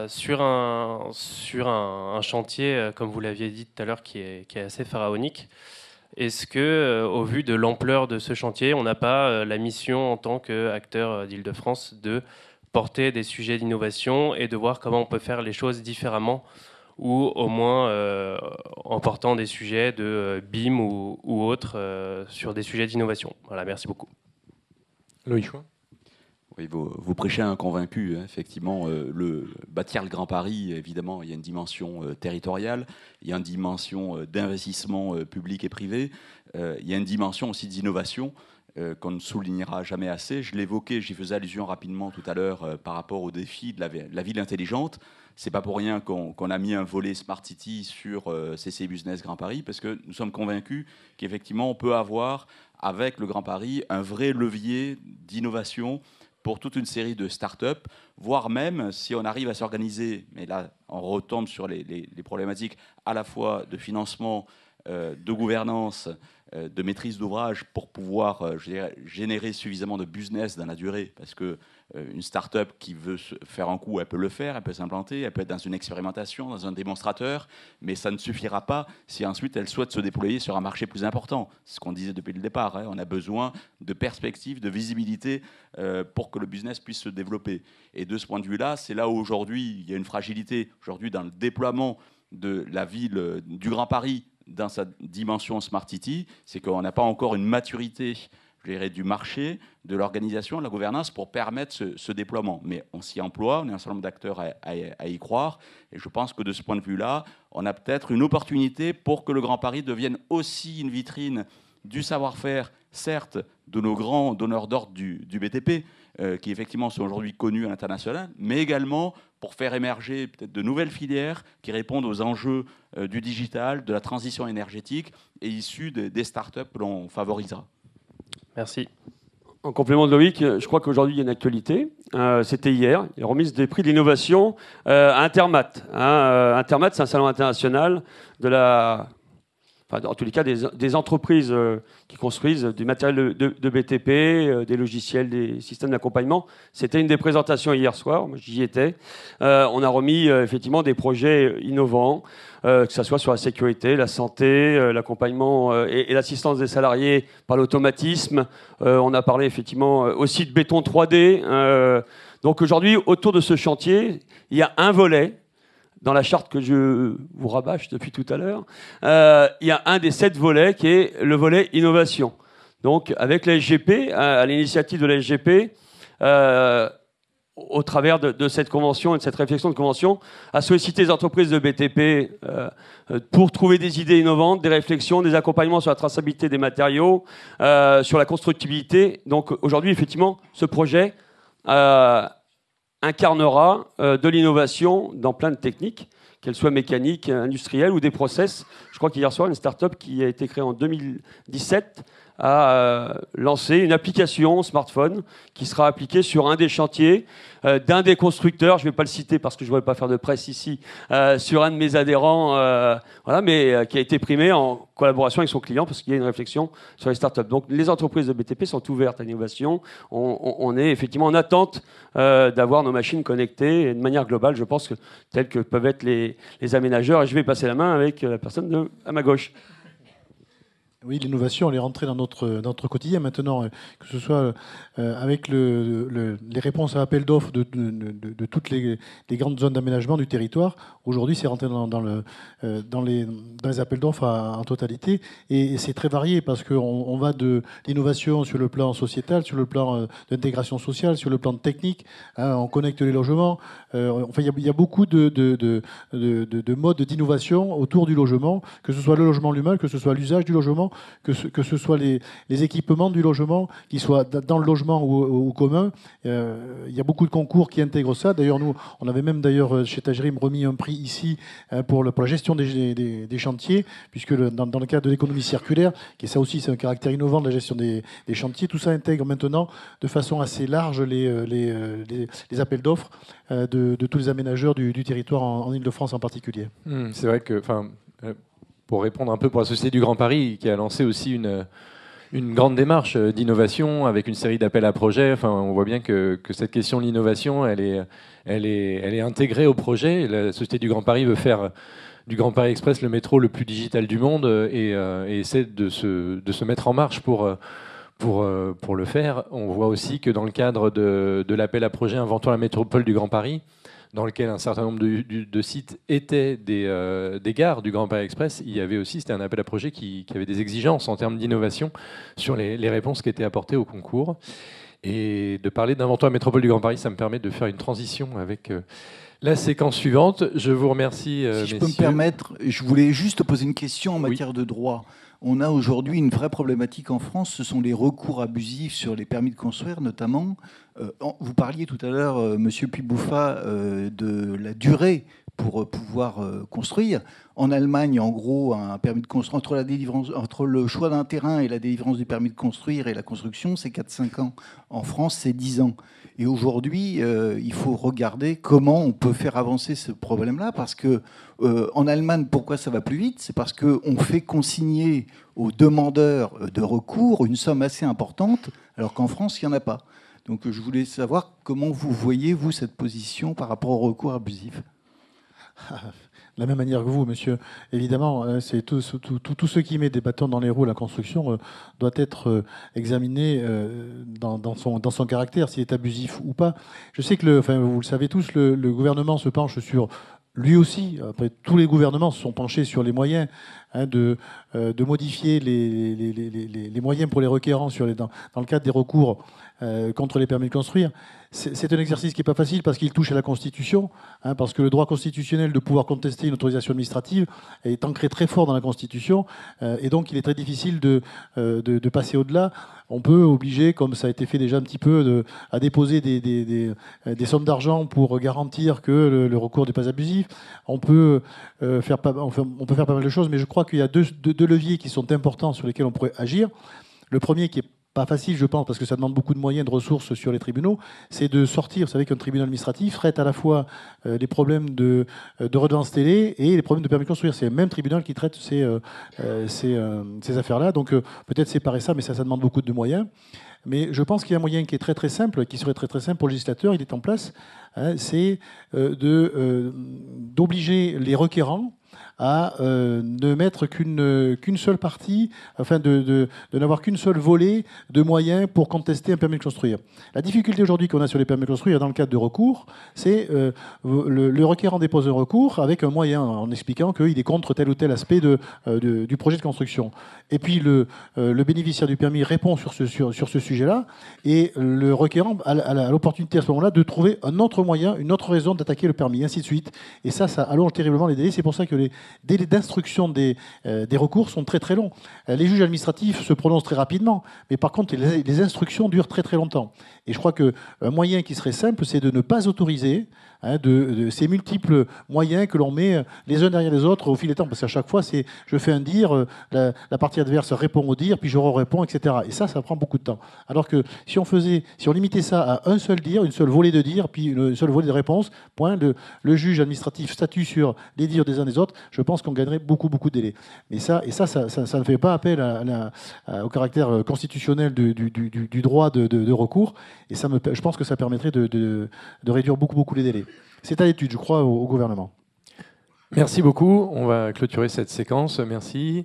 sur un chantier, comme vous l'aviez dit tout à l'heure, qui est assez pharaonique. Est-ce que, au vu de l'ampleur de ce chantier, on n'a pas la mission en tant qu'acteur d'Île-de-France de porter des sujets d'innovation et de voir comment on peut faire les choses différemment, ou au moins en portant des sujets de BIM ou autres sur des sujets d'innovation. Voilà, merci beaucoup. Loïc Chouin. Oui, vous prêchez un convaincu. Effectivement, bâtir le Grand Paris, évidemment, il y a une dimension territoriale, il y a une dimension d'investissement public et privé, il y a une dimension aussi d'innovation. qu'on ne soulignera jamais assez. Je l'évoquais, j'y faisais allusion rapidement tout à l'heure par rapport au défi de la ville intelligente. C'est pas pour rien qu'on a mis un volet Smart City sur CCI Business Grand Paris, parce que nous sommes convaincus qu'effectivement, on peut avoir, avec le Grand Paris, un vrai levier d'innovation pour toute une série de start-up, voire même si on arrive à s'organiser, mais là, on retombe sur les problématiques à la fois de financement, de gouvernance, de maîtrise d'ouvrage pour pouvoir générer suffisamment de business dans la durée, parce que une start-up qui veut se faire un coup, elle peut le faire, elle peut s'implanter, elle peut être dans une expérimentation, dans un démonstrateur, mais ça ne suffira pas si ensuite elle souhaite se déployer sur un marché plus important. C'est ce qu'on disait depuis le départ, hein. On a besoin de perspectives, de visibilité pour que le business puisse se développer. Et de ce point de vue-là, c'est là où aujourd'hui il y a une fragilité, aujourd'hui dans le déploiement de la ville du Grand Paris dans sa dimension Smart City, c'est qu'on n'a pas encore une maturité, je dirais, du marché, de l'organisation, de la gouvernance pour permettre ce déploiement. Mais on s'y emploie, on est un certain nombre d'acteurs à y croire, et je pense que de ce point de vue-là, on a peut-être une opportunité pour que le Grand Paris devienne aussi une vitrine du savoir-faire, certes, de nos grands donneurs d'ordre du BTP, qui effectivement sont aujourd'hui connus à l'international, mais également pour faire émerger peut-être de nouvelles filières qui répondent aux enjeux du digital, de la transition énergétique et issues des startups que l'on favorisera. Merci. En complément de Loïc, je crois qu'aujourd'hui il y a une actualité. C'était hier, il y a remise des prix de l'innovation à Intermat. Intermat, c'est un salon international de la... Enfin, en tous les cas, des entreprises qui construisent du matériel de BTP, des logiciels, des systèmes d'accompagnement. C'était une des présentations hier soir, moi, j'y étais. On a remis effectivement des projets innovants, que ce soit sur la sécurité, la santé, l'accompagnement et l'assistance des salariés par l'automatisme. On a parlé effectivement aussi de béton 3D. Donc aujourd'hui, autour de ce chantier, il y a un volet dans la charte que je vous rabâche depuis tout à l'heure, il y a un des 7 volets qui est le volet innovation. Donc, avec la SGP, à l'initiative de la SGP, au travers de cette convention et de cette réflexion de convention, a sollicité les entreprises de BTP pour trouver des idées innovantes, des réflexions, des accompagnements sur la traçabilité des matériaux, sur la constructibilité. Donc, aujourd'hui, effectivement, ce projet incarnera de l'innovation dans plein de techniques, qu'elles soient mécaniques, industrielles ou des process. Je crois qu'hier soir, une start-up qui a été créée en 2017 a lancé une application smartphone qui sera appliquée sur un des chantiers d'un des constructeurs, je ne vais pas le citer parce que je ne voudrais pas faire de presse ici, sur un de mes adhérents, voilà, mais qui a été primé en collaboration avec son client parce qu'il y a une réflexion sur les startups. Donc les entreprises de BTP sont ouvertes à l'innovation. On est effectivement en attente d'avoir nos machines connectées et de manière globale, je pense, telles que peuvent être les aménageurs. Et je vais passer la main avec la personne à ma gauche. Oui, l'innovation, elle est rentrée dans notre quotidien maintenant, que ce soit avec les réponses à l'appel d'offres de toutes les grandes zones d'aménagement du territoire. Aujourd'hui, c'est rentré dans les appels d'offres en totalité. Et c'est très varié parce qu'on va de l'innovation sur le plan sociétal, sur le plan d'intégration sociale, sur le plan technique. Hein, on connecte les logements. Enfin, il y a beaucoup de modes d'innovation autour du logement, que ce soit le logement lui-même, que ce soit l'usage du logement, que ce soit les équipements du logement, qu'ils soient dans le logement ou commun. Il y a beaucoup de concours qui intègrent ça. D'ailleurs, nous, on avait même chez Tagerim remis un prix ici pour la gestion des chantiers, puisque dans le cadre de l'économie circulaire, qui est ça aussi, c'est un caractère innovant de la gestion des chantiers, tout ça intègre maintenant de façon assez large les appels d'offres de tous les aménageurs du territoire en Ile-de-France en particulier. C'est vrai que, pour répondre un peu pour la Société du Grand Paris, qui a lancé aussi une grande démarche d'innovation avec une série d'appels à projets. Enfin, on voit bien que cette question de l'innovation, elle est intégrée au projet. La Société du Grand Paris veut faire du Grand Paris Express le métro le plus digital du monde et essaie de se mettre en marche pour le faire. On voit aussi que dans le cadre de l'appel à projet Inventons la métropole du Grand Paris, dans lequel un certain nombre de sites étaient des gares du Grand Paris Express, il y avait aussi, c'était un appel à projet qui avait des exigences en termes d'innovation sur les réponses qui étaient apportées au concours. Et de parler d'inventoire métropole du Grand Paris, ça me permet de faire une transition avec la séquence suivante. Je vous remercie, si je peux me permettre, je voulais juste poser une question en matière de droit. On a aujourd'hui une vraie problématique en France, ce sont les recours abusifs sur les permis de construire, notamment. Vous parliez tout à l'heure, Monsieur Puy-Bouffa, de la durée pour pouvoir construire. En Allemagne, en gros, un permis de construire, entre le choix d'un terrain et la délivrance du permis de construire et la construction, c'est 4-5 ans. En France, c'est 10 ans. Et aujourd'hui, il faut regarder comment on peut faire avancer ce problème-là, parce que en Allemagne, pourquoi ça va plus vite? C'est parce qu'on fait consigner aux demandeurs de recours une somme assez importante, alors qu'en France, il n'y en a pas. Donc je voulais savoir comment vous voyez, vous, cette position par rapport au recours abusif. De la même manière que vous, monsieur. Évidemment, c'est tout ce qui met des bâtons dans les roues à la construction doit être examiné dans son caractère, s'il est abusif ou pas. Je sais que, vous le savez tous, le gouvernement se penche sur... Lui aussi, après, tous les gouvernements se sont penchés sur les moyens de modifier les moyens pour les requérants dans le cadre des recours contre les permis de construire. C'est un exercice qui n'est pas facile parce qu'il touche à la Constitution, parce que le droit constitutionnel de pouvoir contester une autorisation administrative est ancré très fort dans la Constitution, et donc il est très difficile de passer au-delà. On peut obliger, comme ça a été fait déjà un petit peu, à déposer des sommes d'argent pour garantir que le recours n'est pas abusif. On peut faire pas mal de choses, mais je crois qu'il y a deux leviers qui sont importants sur lesquels on pourrait agir. Le premier, qui est pas facile, je pense, parce que ça demande beaucoup de moyens, de ressources sur les tribunaux, c'est de sortir. Vous savez qu'un tribunal administratif traite à la fois les problèmes de redevance télé et les problèmes de permis de construire. C'est le même tribunal qui traite ces affaires-là. Donc peut-être séparer ça, mais ça demande beaucoup de moyens. Mais je pense qu'il y a un moyen qui est très très simple, qui serait très très simple pour le législateur, il est en place, c'est d'obliger les requérants à ne mettre qu'une seule partie, enfin de n'avoir qu'une seule volée de moyens pour contester un permis de construire. La difficulté aujourd'hui qu'on a sur les permis de construire dans le cadre de recours, c'est le requérant dépose un recours avec un moyen en expliquant qu'il est contre tel ou tel aspect du projet de construction. Et puis le bénéficiaire du permis répond sur ce sujet-là, et le requérant a l'opportunité à ce moment-là de trouver un autre moyen, une autre raison d'attaquer le permis, ainsi de suite. Et ça allonge terriblement les délais. C'est pour ça que les délais d'instruction des recours sont très très longs. Les juges administratifs se prononcent très rapidement, mais par contre les instructions durent très très longtemps. Et je crois qu'un moyen qui serait simple, c'est de ne pas autoriser de ces multiples moyens que l'on met les uns derrière les autres au fil des temps. Parce qu'à chaque fois, c'est je fais un dire, la partie adverse répond au dire, puis je réponds, etc. Et ça prend beaucoup de temps. Alors que si on limitait ça à un seul dire, une seule volée de dire, puis une seule volée de réponse, point, le juge administratif statue sur les dires des uns des autres, je pense qu'on gagnerait beaucoup de délais. Mais ça ne fait pas appel au caractère constitutionnel du droit de recours. Et je pense que ça permettrait de réduire beaucoup les délais. C'est à l'étude, je crois, au gouvernement. Merci beaucoup. On va clôturer cette séquence. Merci.